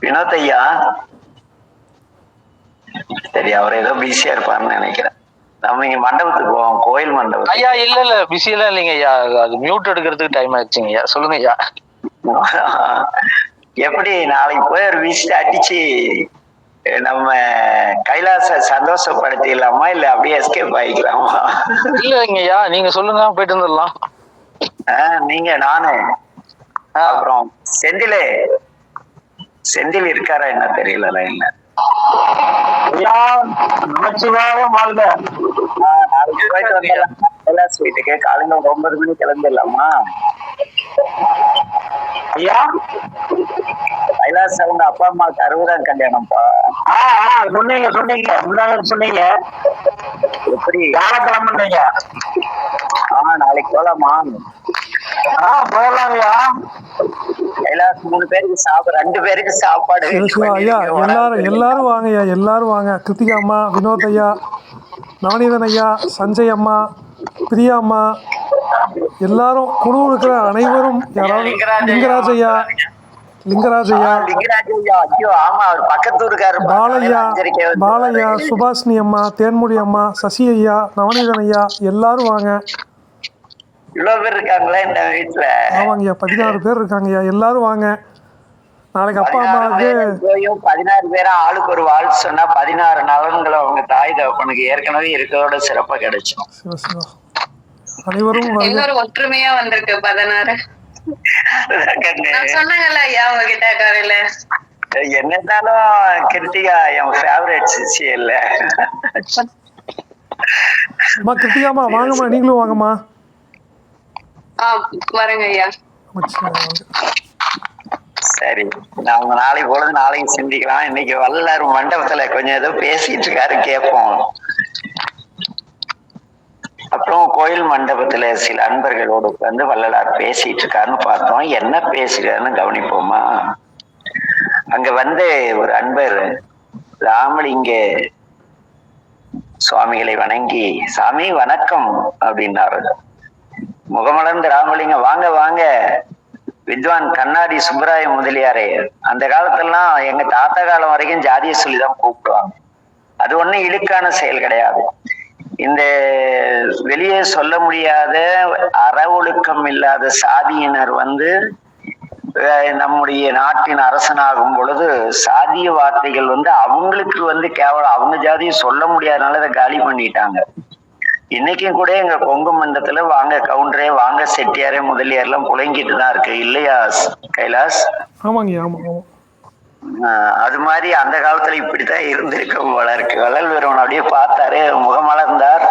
வினோத் ஐயா சரி, அவர் ஏதோ பிஸியா இருப்பாருன்னு நினைக்கிறேன். நம்ம இங்க மண்டபத்துக்கு போவோம், கோயில் மண்டபம். ஐயா இல்ல பிஸி எல்லாம் இல்லைங்க ஐயா, அது மியூட் எடுக்கிறதுக்கு டைம் ஆயிடுச்சுங்க ஐயா. சொல்லுங்க ஐயா. எப்படி நாளைக்கு போய் ஒரு விசிட் அடிச்சு நம்ம கைலாச சந்தோஷப்படுத்திடலாமா, இல்ல அப்படியே எஸ்கேப் ஆகிக்கலாமா? இல்லைங்க ஐயா, நீங்க சொல்லுங்க, போயிட்டு வந்துடலாம். நீங்க நானு அப்புறம் செந்தில் இருக்காரா என்ன தெரியல. இல்ல நாளைக்கு போயிட்டு வந்துடலாம் கைலாஸ் வீட்டுக்கு. காலையில 9 மணிக்கு கிளம்பிடலாமா ஐயா? கைலாஸ் அவங்க அப்பா அம்மாவுக்கு 60ஆம் கல்யாணம்ப்பா. சொன்னீங்க எப்படி வியாழக்கிழமைங்க? நாளைக்கு போலாமா? போகலாங்கய்யா. கைலாஸ் 3 பேருக்கு 2 பேருக்கு சாப்பாடு. ஐயா எல்லாரும் வாங்க ஐயா, எல்லாரும் வாங்க. கிருத்திகா அம்மா, வினோத் ஐயா, நவநீதன் ஐயா, சஞ்சய் அம்மா, பிரியா அம்மா, எல்லாரும் குழு இருக்கிற அனைவரும். யாராவது லிங்கராஜ் ஐயா, பாலையா, சுபாஷினி அம்மா, தேன்மொழி அம்மா, சசி ஐயா, நவநீதன் ஐயா, எல்லாரும் வாங்க. இவ்வளவு பேர் இருக்காங்களா இந்த வீட்டுல? ஆமாங்கய்யா, 16 பேர் இருக்காங்கய்யா, எல்லாரும் வாங்க. நாளைக்கு அப்பா 16 அம்மாவுக்கு பேரும் போயும் 16 பேரா ஆளுக்கு ஒரு வாழ்த்து சொன்னா 16 நலன்களை அவங்க தாய் தகப்பனுக்கு ஏற்கனவே இருக்கோட சிறப்பா கிடைக்கும். சிவ சிவா. அனைவரும் வருக. இன்னொரு ஒற்றுமையா வந்திருக்கு 16. கண்ணு, நான் சொன்னாங்கல்ல ஐயா உங்ககிட்ட காலையில. என்னன்னாலும் கிருத்திகா என் ஃபேவரட் சிச்சி இல்ல. அம்மா கிருத்திகாம்மா வாங்கம்மா, நீங்களும் வாங்கம்மா. வரேங்க ஐயா. அமைச்சர் வாங்க. சரி, நாம நாளைக்கு பொழுது நாளைக்கு சிந்திக்கலாம். இன்னைக்கு வல்லார் மண்டபத்துல கொஞ்சம் ஏதோ பேசிட்டு இருக்காரு, கேட்போம். அப்புறம் கோயில் மண்டபத்துல சில அன்பர்களோடு உட்கார்ந்து வள்ளலார் பேசிட்டு இருக்காருன்னு பார்த்தோம். என்ன பேசுறாருன்னு கவனிப்போமா? அங்க வந்து ஒரு அன்பர் ராமலிங்க சுவாமிகளை வணங்கி, சாமி வணக்கம் அப்படின்னாரு. முகமலர்ந்த ராமலிங்கம், வாங்க வாங்க வித்வான் கண்ணாடி சுப்பராய முதலியாரே. அந்த காலத்துலாம் எங்க தாத்தா காலம் வரைக்கும் ஜாதியை சொல்லிதான் கூப்பிடுவாங்க. அது ஒண்ணும் இழுக்கான செயல் கிடையாது. இந்த வெளியே சொல்ல முடியாத அற ஒழுக்கம் இல்லாத சாதியினர் வந்து நம்முடைய நாட்டின் அரசனாகும் பொழுது சாதிய வார்த்தைகள் வந்து அவங்களுக்கு வந்து கேவலம், அவங்க ஜாதியை சொல்ல முடியாதனால அதை காலி பண்ணிட்டாங்க. இன்னைக்கும் கூட எங்க கொங்கு மண்டலத்துல வாங்க கவுண்டரே, வாங்க செட்டியாரே, முதலியார் எல்லாம் புழங்கிட்டு தான் இருக்கு இல்லையா கைலாஸ்? ஆமாங்க, ஆமா ஆமா. அது மாதிரி அந்த காலத்துல இப்படித்தான் இருந்திருக்கும் போல இருக்கு. வள்ளல் பெருமான் அப்படியே பார்த்தாரு, முகமலர்ந்தார்.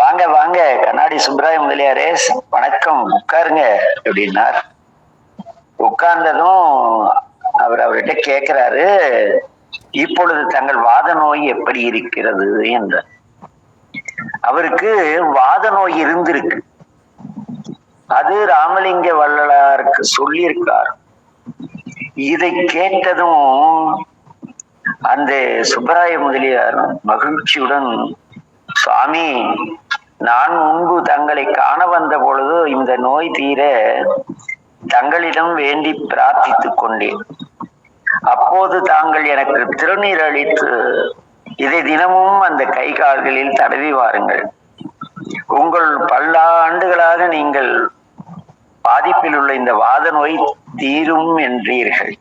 வாங்க வாங்க கண்ணாடி சுப்பராய முதலியாரே, வணக்கம், உட்காருங்க அப்படின்னார். உட்கார்ந்ததும் அவர்கிட்ட கேட்கிறாரு, இப்பொழுது தங்கள் வாத நோய் எப்படி இருக்கிறது என்றார். அவருக்கு வாத நோய் இருந்திருக்கு, அது ராமலிங்க வள்ளலாருக்கு சொல்லியிருக்கார். இதை கேட்டதும் அந்த சுப்பராய முதலியார் மகிழ்ச்சியுடன், சுவாமி, நான் முன்பு தங்களை காண வந்த பொழுது இந்த நோய் தீர தங்களிடம் வேண்டி பிரார்த்தித்துக் கொண்டேன். அப்போது தாங்கள் எனக்கு திருநீர் அளித்து இதை தினமும் அந்த கை கால்களில் தடவி வாருங்கள். உங்கள் பல்லாண்டுகளாக நீங்கள் பாதிப்பில் உள்ள இந்த வாத நோய் தீரும் என்றீர்கள்.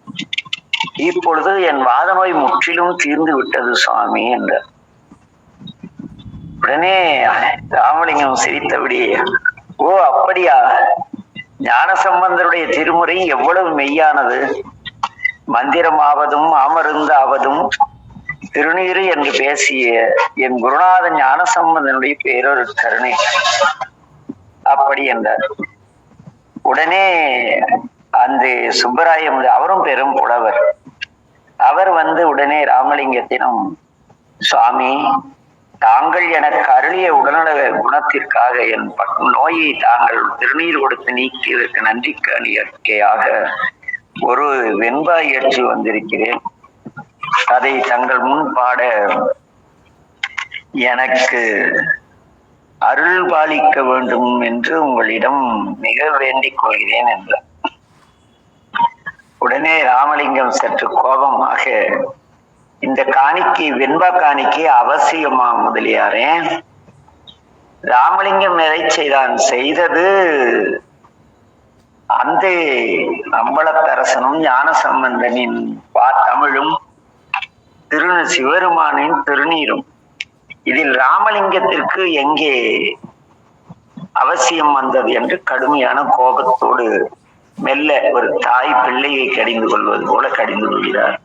இப்பொழுது என் வாத நோய் முற்றிலும் தீர்ந்து விட்டது சுவாமி என்றார். உடனே ராமலிங்கம் சிரித்தபடி, ஓ அப்படியா, ஞானசம்பந்தருடைய திருமுறை எவ்வளவு மெய்யானது. மந்திரமாவதும் அமருந்தாவதும் திருநீறு என்று பேசிய என் குருநாதன் ஞானசம்பந்தனுடைய பேரொரு கருணை அப்படி என்றார். உடனே அந்த சுப்பராயம், அவரும் பெரும் புலவர், அவர் வந்து உடனே ராமலிங்கத்திடம், சுவாமி, தாங்கள் எனக்கு அருளிய உடல்நல குணத்திற்காக என் நோயை தாங்கள் திருநீர் கொடுத்து நீக்கியதற்கு நன்றி காணிக்கையாக ஒரு வெண்பாய் ஏற்றி வந்திருக்கிறேன். அதை தங்கள் முன் பாட எனக்கு அருள் பாலிக்க வேண்டும் என்று உங்களிடம் மிக வேண்டிக் கொள்கிறேன் என்றார். உடனே ராமலிங்கம் சற்று கோபமாக, இந்த காணிக்கை வெண்பா காணிக்கை அவசியமா முதலியாரே? ராமலிங்கம் எதை செய்தான்? செய்தது அந்த அம்பலத்தரசனும் ஞானசம்பந்தனின் தமிழும் சிவருமானின் திருநீரும். இதில் ராமலிங்கத்திற்கு எங்கே அவசியம் வந்தது என்று கடுமையான கோபத்தோடு மெல்ல ஒரு தாய் பிள்ளையை கடிந்து கொள்வது போல கடிந்து கொள்கிறார்.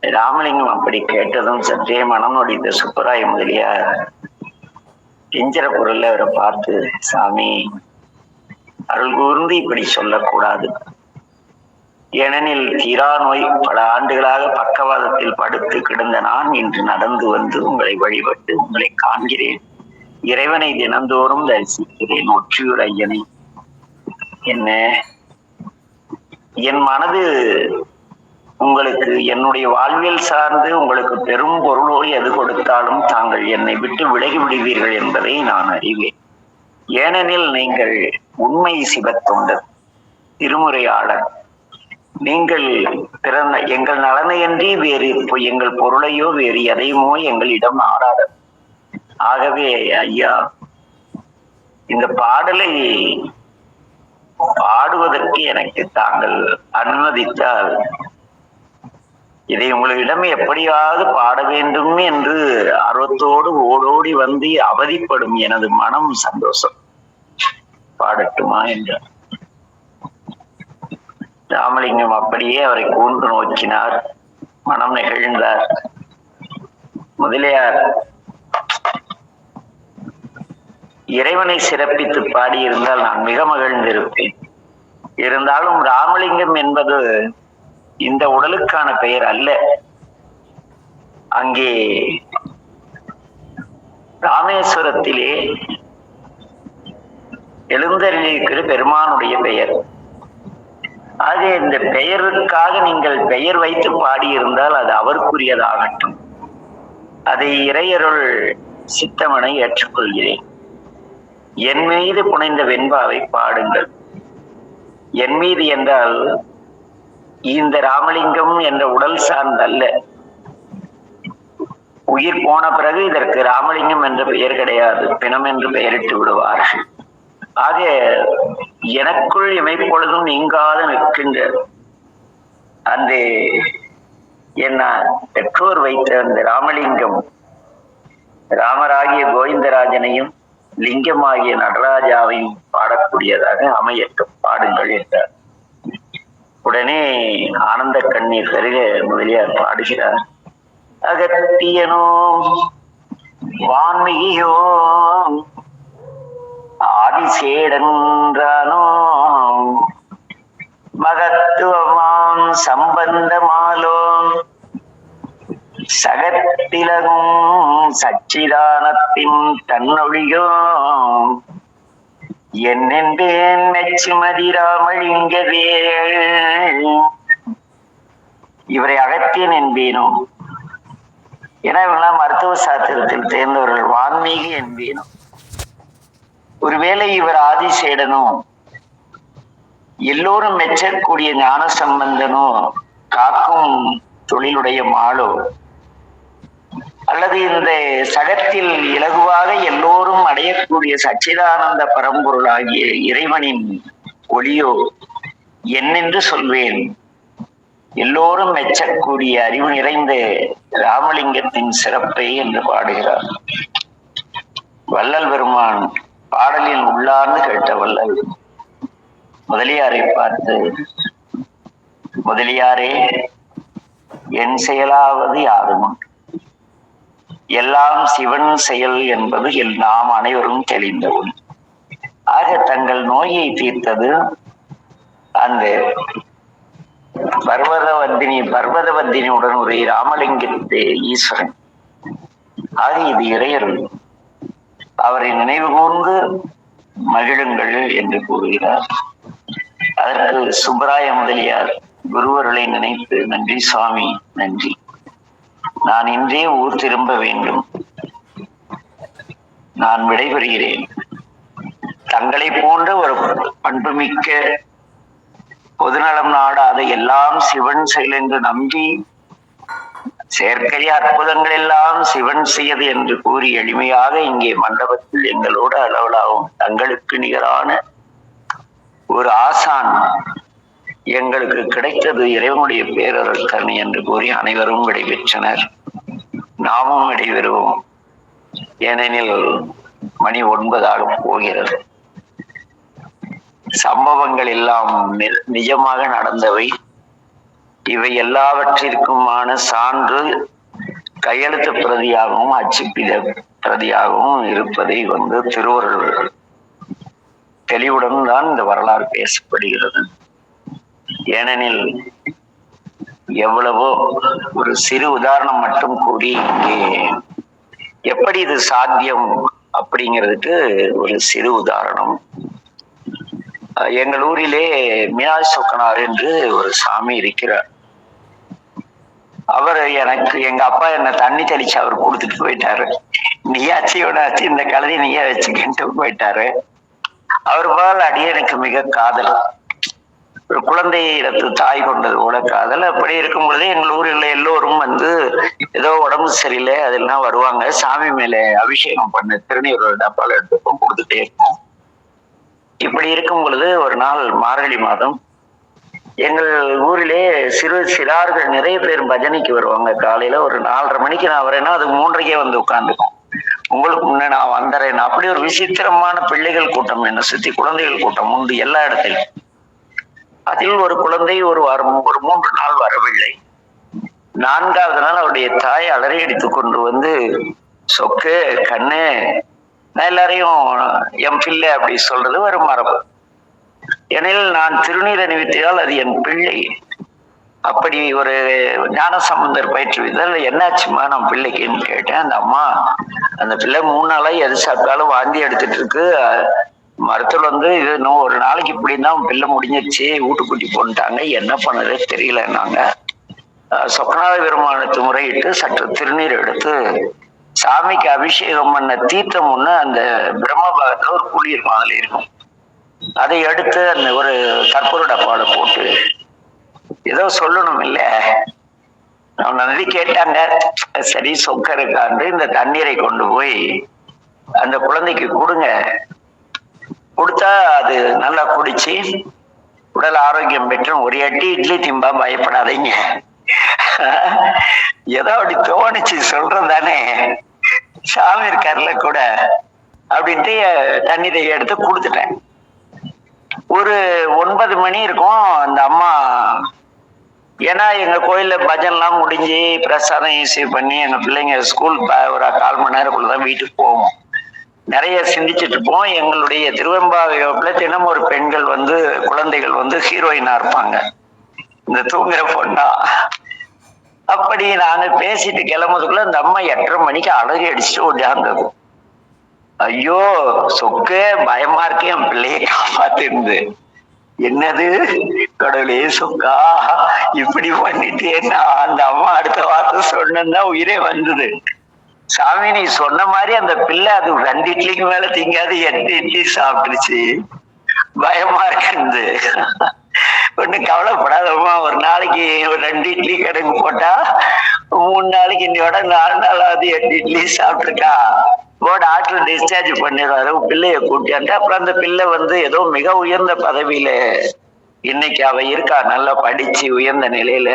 ராமலிங்கம் அப்படி கேட்டதும் சற்றே மனம் நொடிந்த சுப்பராய முதலியார் கிஞ்சர பொருள்ல அவரை பார்த்து, சாமி, அருள் கூர்ந்து இப்படி சொல்லக்கூடாது. ஏனெனில் தீரா நோய் பல ஆண்டுகளாக பக்கவாதத்தில் படுத்து கிடந்த நான் இன்று நடந்து வந்து உங்களை வழிபட்டு உங்களை காண்கிறேன். இறைவனை தினந்தோறும் தரிசிக்கிறேன். ஒற்றியூர் ஐயனை, என்ன என் மனது உங்களுக்கு என்னுடைய வாழ்வியல் சார்ந்து உங்களுக்கு பெரும் பொருளோடு எது கொடுத்தாலும் தாங்கள் என்னை விட்டு விலகி விடுவீர்கள் என்பதை நான் அறிவேன். ஏனெனில் நீங்கள் உண்மை சிவத்தொண்டர், திருமுறையாளர். நீங்கள் பிறந்த எங்கள் நலனையன்றி வேறு எங்கள் பொருளையோ வேறு எதையுமோ எங்களிடம் நாடாத. ஆகவே ஐயா, இந்த பாடலை பாடுவதற்கு எனக்கு தாங்கள் அனுமதித்தால் இதை உங்களிடம் எப்படியாவது பாட வேண்டும் என்று ஆர்வத்தோடு ஓடோடி வந்து அவதிப்படும் எனது மனம் சந்தோஷம். பாடட்டுமா என்றார். ராமலிங்கம் அப்படியே அவரை கூர்ந்து நோக்கினார். மனம் நெகிழ்ந்தார். முதலியார் இறைவனை சிறப்பித்து பாடியிருந்தால் நான் மிக மகிழ்ந்திருப்பேன். இருந்தாலும் ராமலிங்கம் என்பது இந்த உடலுக்கான பெயர் அல்ல. அங்கே ராமேஸ்வரத்திலே எழுந்தருளியிருக்கிற பெருமானுடைய பெயர். ஆக இந்த பெயருக்காக நீங்கள் பெயர் வைத்து பாடியிருந்தால் அது அவருக்குரியதாகட்டும். அதை இறையருள் சித்தமனை ஏற்றுக்கொள்கிறேன். என் மீது புனைந்த வெண்பாவை பாடுங்கள். என் மீது என்றால் இந்த ராமலிங்கம் என்ற உடல் சார்ந்தல்ல. உயிர் போன பிறகு இதற்கு ராமலிங்கம் என்ற பெயர் கிடையாது, பிணம் என்று பெயரிட்டு விடுவார்கள். ஆக எனக்குள் இமைப்பொழுதும் நீங்காத நிற்கின்ற அந்த என்ன பெற்றோர் வைத்த அந்த ராமலிங்கம் ராமராகிய கோவிந்தராஜனையும் லிங்கமாகிய நடராஜாவையும் பாடக்கூடியதாக அமையட்டும், பாடுங்கள் என்றார். உடனே ஆனந்த கண்ணீர் பெருக முதலியார் பாடுகிறார். அகத்தியனோ வான்மிகியோ ஆதிசேடன்றானோ மகத்துவமாம் சம்பந்தமாலோ சகத்திலகும் சச்சிதானத்தின் தன்னொழியோ என்னென்றேன் மெச்சுமதி ராமலிங்கவே. இவரை அகத்தியன் என்பேனோ, ஏன்னா இவங்களாம் மருத்துவ சாஸ்திரத்தில் தேர்ந்தவர்கள். வான்மீகி என்பேனோ. ஒருவேளை இவர் ஆதிசேடனோ, எல்லோரும் மெச்சக்கூடிய ஞான சம்பந்தனோ, காக்கும் தொழிலுடைய மாளோ, அல்லது இந்த சகத்தில் இலகுவாக எல்லோரும் அடையக்கூடிய சச்சிதானந்த பரம்பொருளாகிய இறைவனின் ஒளியோ என்னென்று சொல்வேன். எல்லோரும் மெச்சக்கூடிய அறிவு நிறைந்த ராமலிங்கத்தின் சிறப்பை என்று பாடுகிறார். வள்ளல் பெருமான் பாடலில் உள்ளார்ந்து கேட்ட வள்ளல் முதலியாரை பார்த்து, முதலியாரே, என் செயலாவது யாரும் எல்லாம் சிவன் செயல் என்பது நாம் அனைவரும் தெளிந்த ஒன்று. ஆக தங்கள் நோயை தீர்த்தது அந்த பர்வதவர்தினியுடன் ஒரு ராமலிங்கத்து ஈஸ்வரன். ஆக இது இறையருள். அவரை நினைவு கூர்ந்து மகிழுங்கள் என்று கூறுகிறார். அதற்கு சுப்பராய முதலியார் குருவருளை நினைத்து, நன்றி சுவாமி, நன்றி. நான் இன்றே ஊர் திரும்ப வேண்டும். நான் விடைபெறுகிறேன். தங்களை போன்ற ஒரு பண்புமிக்க பொதுநலம் நாடாத எல்லாம் சிவன் செயல் என்று நம்பி செயற்கை அற்புதங்கள் எல்லாம் சிவன் செய்யது என்று கூறி எளிமையாக இங்கே மண்டபத்தில் எங்களோடு அளவலாகும் தங்களுக்கு நிகரான ஒரு ஆசான் எங்களுக்கு கிடைத்தது இறைவனுடைய பேரருள் கருணை என்று கூறி அனைவரும் விடைபெற்றனர். நாமும் விடைபெறுவோம். ஏனெனில் மணி 9 போகிறது. சம்பவங்கள் எல்லாம் நிஜமாக நடந்தவை. இவை எல்லாவற்றிற்குமான சான்று கையெழுத்து பிரதியாகவும் அச்சுப்பித பிரதியாகவும் இருப்பதை திருவருள் தெளிவுடன் தான் இந்த வரலாறு பேசப்படுகிறது. ஏனெனில் எவ்வளவோ ஒரு சிறு உதாரணம் மட்டும் கூறி இங்கே எப்படி இது சாத்தியம் அப்படிங்கிறதுக்கு ஒரு சிறு உதாரணம். எங்கள் ஊரிலே மீனாட்சி சொக்கனார் என்று ஒரு சாமி இருக்கிறார். அவர் எனக்கு, எங்க அப்பா என்ன தண்ணி தெளிச்சு அவர் கொடுத்துட்டு போயிட்டாரு. நீயாச்சியோடாச்சு இந்த கழுதி நீயா வச்சுக்கிட்டு போயிட்டாரு. அவர் போல் அடியனுக்கு மிக காதல். ஒரு குழந்தை இடத்து தாய் கொண்டது போல காதல். அப்படி இருக்கும் பொழுது எங்கள் ஊரில் எல்லோரும் ஏதோ உடம்பு சரியில்லை அதெல்லாம் வருவாங்க. சாமி மேல அபிஷேகம் பண்ண திருநீர் டப்பால எடுத்துப்போம், கொடுத்துட்டே இருப்போம். இப்படி இருக்கும் பொழுது ஒரு நாள் மார்கழி மாதம் எங்கள் ஊரிலே சிறார்கள் நிறைய பேர் பஜனைக்கு வருவாங்க. காலையில ஒரு 4:30 மணிக்கு நான் வரேன்னா அது 3:30க்கே வந்து உட்காந்துக்கும். உங்களுக்கு முன்ன நான் வந்துறேன். அப்படி ஒரு விசித்திரமான பிள்ளைகள் கூட்டம், என்ன சுத்தி குழந்தைகள் கூட்டம் உண்டு எல்லா இடத்திலும். அதில் ஒரு குழந்தை ஒரு 3 நாள் வரவில்லை. 4வது நாள் அவருடைய தாய் அலறி அடித்துக் கொண்டு வந்து, சொக்கு கண்ணு, நான் எல்லாரையும் என் பிள்ளை அப்படி சொல்றது ஒரு மரபு. எனில் நான் திருநீர் அணிவித்தால் அது என் பிள்ளை. அப்படி ஒரு ஞானசம்பந்தர் பயிற்றுவித்தால் என்னாச்சுமா நான் பிள்ளைக்குன்னு கேட்டேன். அந்த அம்மா, அந்த பிள்ளை 3 நாளா எது சாப்பிட்டாலும் வாந்தி எடுத்துட்டு இருக்கு. மருத்துவர் வந்து இது இன்னும் ஒரு நாளைக்கு இப்படின்னா பிள்ளை முடிஞ்சிருச்சு, வீட்டுக்குட்டி போன்ட்டாங்க, என்ன பண்ணது தெரியல. நாங்க சொக்கநாத பெருமானுக்கு முறையிட்டு சற்று திருநீர் எடுத்து சாமிக்கு அபிஷேகம் பண்ண தீர்த்தம் ஒண்ணு அந்த பிரம்மபாகத்துல ஒரு குழி இருக்கும், அதுல இருக்கும். அதை எடுத்து அந்த ஒரு கற்பூர டப்பால போட்டு ஏதோ சொல்லணும் இல்ல, நன்றி கேட்டாங்க. சரி சொக்க இருக்காண்டு இந்த தண்ணீரை கொண்டு போய் அந்த குழந்தைக்கு கொடுங்க, கொடுத்தா அது நல்லா குடிச்சு உடல் ஆரோக்கியம் பெற்று ஒரு 8 இட்லி திம்பா, பயப்படாதீங்க. ஏதோ அப்படி தோணுச்சு சொல்றதானே, சாமி இருக்காருல கூட அப்படின்ட்டு தண்ணீரை எடுத்து கொடுத்துட்டேன். ஒரு 9 மணி இருக்கும். அந்த அம்மா, ஏன்னா எங்க கோயில்ல பஜன்லாம் முடிஞ்சு பிரசாதம் ஈஸிவ் பண்ணி எங்க பிள்ளைங்க ஸ்கூல் ஒரு 1/4 மணி நேரத்துக்குள்ளதான் வீட்டுக்கு போவோம். நிறைய சிந்திச்சுட்டு இருப்போம். எங்களுடைய திருவெம்பாவையோப்புல தினம் ஒரு பெண்கள் வந்து குழந்தைகள் வந்து ஹீரோயினா இருப்பாங்க, இந்த தூங்குற பொண்ணா. அப்படி நாங்க பேசிட்டு கிளம்புறதுக்குள்ள அந்த அம்மா 8:30 மணிக்கு அலறி அடிச்சுட்டு ஓடியாந்தது. ஐயோ சொக்கே, பயமா இருக்கு, என் பிள்ளைய காப்பாத்திருந்து. என்னது கடவுளே சொக்கா, இப்படி பண்ணிட்டு என்ன. அந்த அம்மா அடுத்த வார்த்தை சொன்னா உயிரே வந்தது. சாமி நீ சொன்ன மாதிரி அந்த பிள்ளை அது 2 இட்லிக்கு மேல திங்காது, 8 இட்லி சாப்பிட்டுருச்சு, பயமா இருக்குது. ஒண்ணு கவலைப்படாதம்மா, ஒரு நாளைக்கு ஒரு 2 இட்லி கடைக்கு போட்டா 3 நாளைக்கு இன்னையோட 4 நாளாவது 8 இட்லி சாப்பிட்டுருக்கா. டாக்டர் டிஸ்சார்ஜ் பண்ணிடுவாரு, பிள்ளைய கூட்டியாண்டு. அப்புறம் அந்த பிள்ளை வந்து ஏதோ மிக உயர்ந்த பதவியில இன்னைக்கு அவ இருக்கா, நல்லா படிச்சு உயர்ந்த நிலையில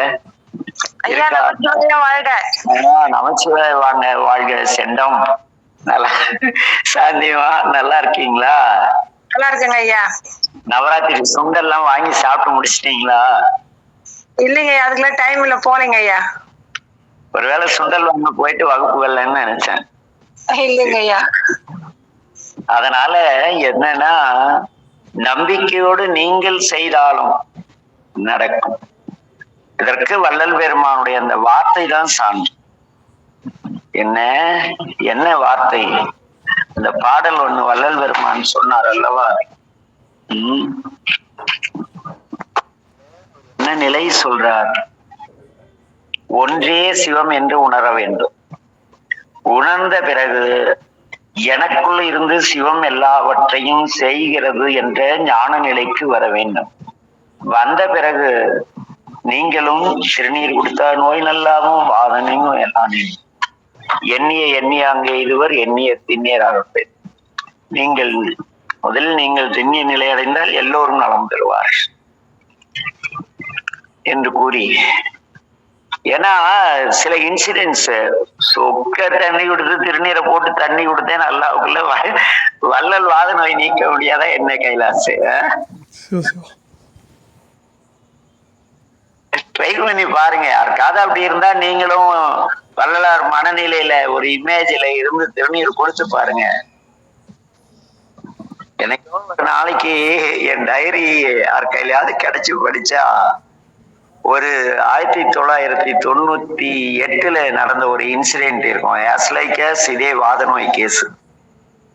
இருக்கா. நமச்சிவாய வாங்க, வாழ்க செண்டம். நல்லா சாந்தியமா, நல்லா இருக்கீங்களா? நல்லா இருக்குங்க ஐயா. நவராத்திரி சுண்டெல்லாம் வாங்கி சாப்பிட்டு முடிச்சிட்டீங்களா? இல்லைங்க ஐயா, அதுக்கெல்லாம் டைம் இல்ல, போனீங்க ஐயா. ஒருவேளை சுண்டல் வாங்க போயிட்டு வகுப்பு வரலன்னு நினைச்சேன். இல்லைங்க ஐயா. அதனால என்னன்னா, நம்பிக்கையோடு நீங்கள் செய்தாலும் நடக்கும். இதற்கு வள்ளல் பெருமானுடைய அந்த வார்த்தை தான் சான்று. என்ன என்ன வார்த்தை? அந்த பாடல் ஒண்ணு வள்ளல் பெருமான் சொன்னார் அல்லவா, என்ன நிலை சொல்றார்? ஒன்றே சிவம் என்று உணர வேண்டும். உணர்ந்த பிறகு எனக்குள் இருந்து சிவம் எல்லாவற்றையும் செய்கிறது என்ற ஞான நிலைக்கு வர வேண்டும். வந்த பிறகு நீங்களும் சிறுநீர் கொடுத்தா நோய் நல்லாவும், வாதனையும் எல்லாம் எண்ணிய அங்கே இதுவர் எண்ணிய திண்ணீராக. நீங்கள் முதலில் நீங்கள் திண்ணிய நிலை அடைந்தால் எல்லோரும் நலம் பெறுவார் என்று கூறி, ஏன்னா சில இன்சிடென்ட்ஸ், சொக்க தண்ணி கொடுத்து திருநீரை போட்டு தண்ணி கொடுத்தேன் நல்லாவுக்குள்ள வள்ளல் வாத நோய் நீக்க முடியாதா என்ன கைலாசு? ட்ரை பண்ணி பாருங்க. யாருக்காவது அப்படி இருந்தா நீங்களும் வள்ளலார் மனநிலையில ஒரு இமேஜ்ல இருந்து திருநீர் கொடுத்து பாருங்க. எனக்கோ ஒரு நாளைக்கு என் டைரி யார் கையிலாவது கிடைச்சு படிச்சா, ஒரு 1998 நடந்த ஒரு இன்சிடென்ட் இருக்கும். இதே வாத நோய் கேஸ்.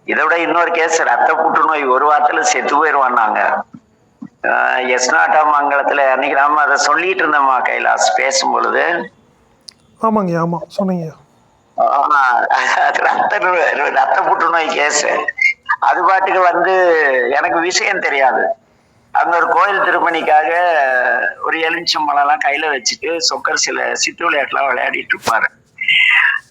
இதை விட இன்னொரு கேஸ், ரத்த புற்றுநோய், ஒரு வாரத்துல செத்து போயிடுவான்னாங்க. மங்கலத்துல அன்னைக்கு நாம அதை சொல்லிட்டு இருந்தோம்மா கைலாஸ் பேசும் பொழுது. ஆமாங்க, ஆமா சொன்னீங்க. ரத்த புற்றுநோய் கேஸ். அது பாட்டுக்கு வந்து எனக்கு விஷயம் தெரியாது. அங்க ஒரு கோயில் திருப்பணிக்காக ஒரு எலுமிச்சம்பழம் கையில வச்சுட்டு சொக்கர் சில சித்து விளையாட்டுலாம் விளையாடிட்டு இருப்பாரு.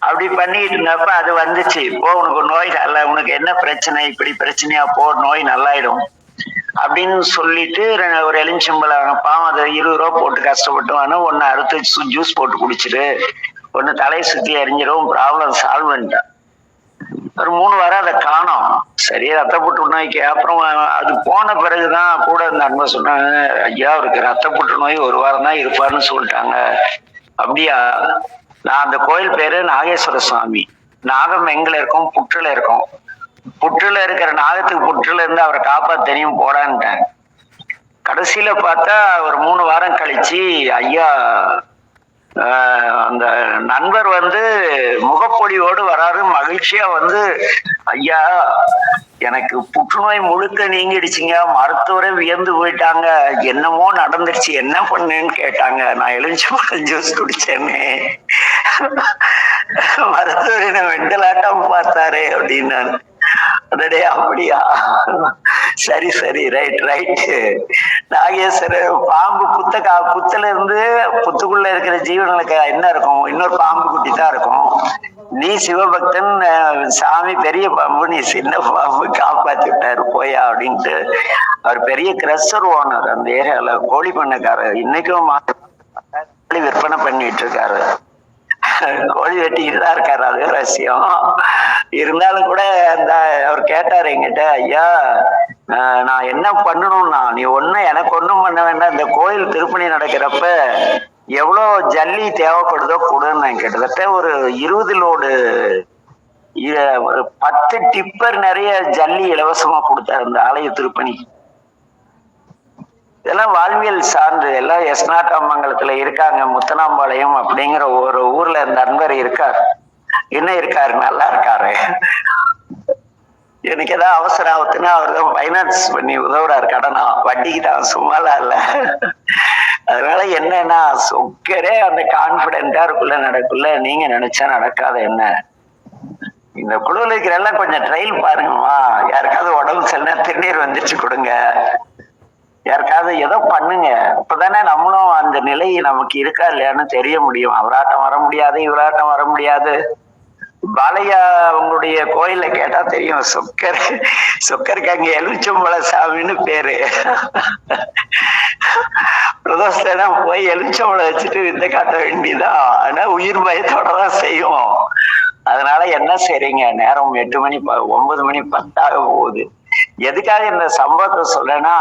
அப்படி பண்ணிட்டு இருந்தப்ப அது வந்துச்சு, போ உனக்கு நோய் அல்ல, உனக்கு என்ன பிரச்சனை, இப்படி பிரச்சனையா, போ நோய் நல்லாயிடும் அப்படின்னு சொல்லிட்டு ஒரு எலுமிச்சம்பழம் பாவம் அதை 20 ரூபா போட்டு கஷ்டப்பட்டு வாங்க, ஒன்னு அறுத்து ஜூஸ் போட்டு குடிச்சிரு, ஒன்னு தலையை சுத்தி எரிஞ்சிடும், ப்ராப்ளம் சால்வ் பண்ணிட்டான். ஒரு 3 வாரம் அதை காணோம். சரி ரத்த புற்றுநோய்க்கு அப்புறம் அது போன பிறகுதான் கூட இந்த நண்பர் சொன்னாங்க, ஐயா அவருக்கு ரத்த புற்றுநோய் 1 வாரம் தான் இருப்பாருன்னு சொல்லிட்டாங்க. அப்படியா? நான் அந்த கோயில் பேரு நாகேஸ்வர சுவாமி. நாகம் எங்களை இருக்கும், புற்றுல இருக்கும். புற்றுல இருக்கிற நாகத்துக்கு புற்றுல இருந்து அவரை காப்பாத்த தெரியும் போடான்ட்டேன். கடைசியில பார்த்தா ஒரு 3 வாரம் கழிச்சு ஐயா அந்த நண்பர் முகப்பொடியோடு வராரு, மகிழ்ச்சியா ஐயா எனக்கு புற்றுநோய் முழுக்க நீங்கிடுச்சுங்க, மருத்துவரே வியந்து போயிட்டாங்க, என்னமோ நடந்துருச்சு, என்ன பண்ணுன்னு கேட்டாங்க. நான் எலுமிச்சம்பழம் ஜூஸ் குடிச்சேன்னு. மருத்துவர் என்ன வெண்டலாட்டம் பார்த்தாரு அப்படின்னாரு. அடடே அப்படியா, சரி சரி, ரைட் ரைட். நாகேஸ்வரர் பாம்பு புத்துல இருந்து புத்துக்குள்ள இருக்கிற ஜீவனுக்கு என்ன இருக்கும்? இன்னொரு பாம்பு குட்டி தான் இருக்கும். நீ சிவபக்தன், சாமி பெரிய பாம்பு, நீ சின்ன பாம்பு, காப்பாத்தி விட்டாரு போயா அப்படின்ட்டு. அவர் பெரிய கிரஷர் ஓனர் அந்த ஏரியால, கோழி பண்ணக்காரர். இன்னைக்கும் கோழி விற்பனை பண்ணிட்டு இருக்காரு, கோழி வெட்டிக்கிட்டு தான் இருக்காரு. அது ரகசியம். இருந்தாலும் கூட அந்த அவர் கேட்டாரு என்கிட்ட, ஐயா நான் என்ன பண்ணணும்னா, நீ எனக்கு ஒண்ணும் பண்ண வேண்டாம், இந்த கோயில் திருப்பணி நடக்கிறப்ப எவ்வளவு ஜல்லி தேவைப்படுதோ கொடுன்னு. கிட்டத்தட்ட ஒரு 20 லோடு 10 டிப்பர் நிறைய ஜல்லி இலவசமா கொடுத்தாரு இந்த ஆலய திருப்பணி. இதெல்லாம் வாழ்வியல் சார்ந்து. எல்லாம் எஸ்நாட்டாமங்கலத்துல இருக்காங்க, முத்தனாம்பாளையம் அப்படிங்கிற ஒரு ஊர்ல இந்த நண்பர் இருக்காரு. என்ன இருக்காரு, நல்லா இருக்காரு. எனக்கு ஏதாவது அவசரம் ஆகுதுன்னா அவர் தான் பைனான்ஸ் பண்ணி உதவுறாரு, கடனா வட்டிக்கு தான், சும்மாலாம் இல்ல. அதனால என்னன்னா சொக்கரே அந்த கான்பிடென்டா இருக்குள்ள நடக்குள்ள, நீங்க நினைச்சா நடக்காத என்ன. இந்த குழுவில் இருக்கிறெல்லாம் கொஞ்சம் ட்ரையல் பாருங்கம்மா. யாருக்காவது உடம்பு சரினா திருநீர் வந்துச்சு கொடுங்க, யாருக்காவது ஏதோ பண்ணுங்க. அப்பதானே நம்மளும் அந்த நிலை நமக்கு இருக்கா இல்லையான்னு தெரிய முடியும். அவராட்டம் வர முடியாது, இவராட்டம் வர முடியாது. பாலையா அவங்களுடைய கோயில கேட்டா தெரியும், சொக்கருக்கு அங்க எலுமிச்சம்பழ சாமின்னு பேரு. பிரதோஷம் போய் எலுமிச்சம்பழம் வச்சுட்டு வித்தை காட்ட வேண்டியதான். ஆனா உயிர் பயத்தோட தான் செய்யும். அதனால என்ன செய்றீங்க, நேரம் 8 மணி 9 மணி 10 ஆக போகுது. எதுக்காக இந்த சம்பவத்தை சொல்றேன்னா,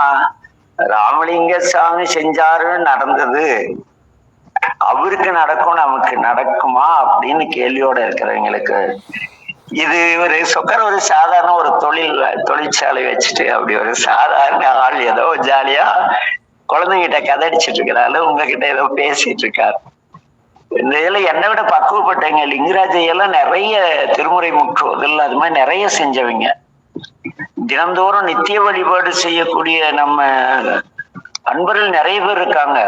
ராமலிங்க சாமி செஞ்சாருன்னு நடந்தது, அவருக்கு நடக்கும் நமக்கு நடக்குமா அப்படின்னு கேள்வியோட இருக்கிறவங்களுக்கு இது ஒரு சொக்கர் ஒரு சாதாரண ஒரு தொழிற்சாலை வச்சுட்டு அப்படி ஒரு சாதாரண ஆள் ஏதோ ஜாலியா குழந்தைகிட்ட கதடிச்சிட்டு இருக்கிறாரு, உங்ககிட்ட ஏதோ பேசிட்டு இருக்காரு. இந்த இதுல என்னை விட பக்குவப்பட்டவங்க லிங்கராஜையெல்லாம் நிறைய திருமுறை முற்றுவதில் அது மாதிரி நிறைய செஞ்சவங்க. தினந்தோறும் நித்திய வழிபாடு செய்யக்கூடிய நம்ம அன்பர்கள் நிறைய பேர் இருக்காங்க.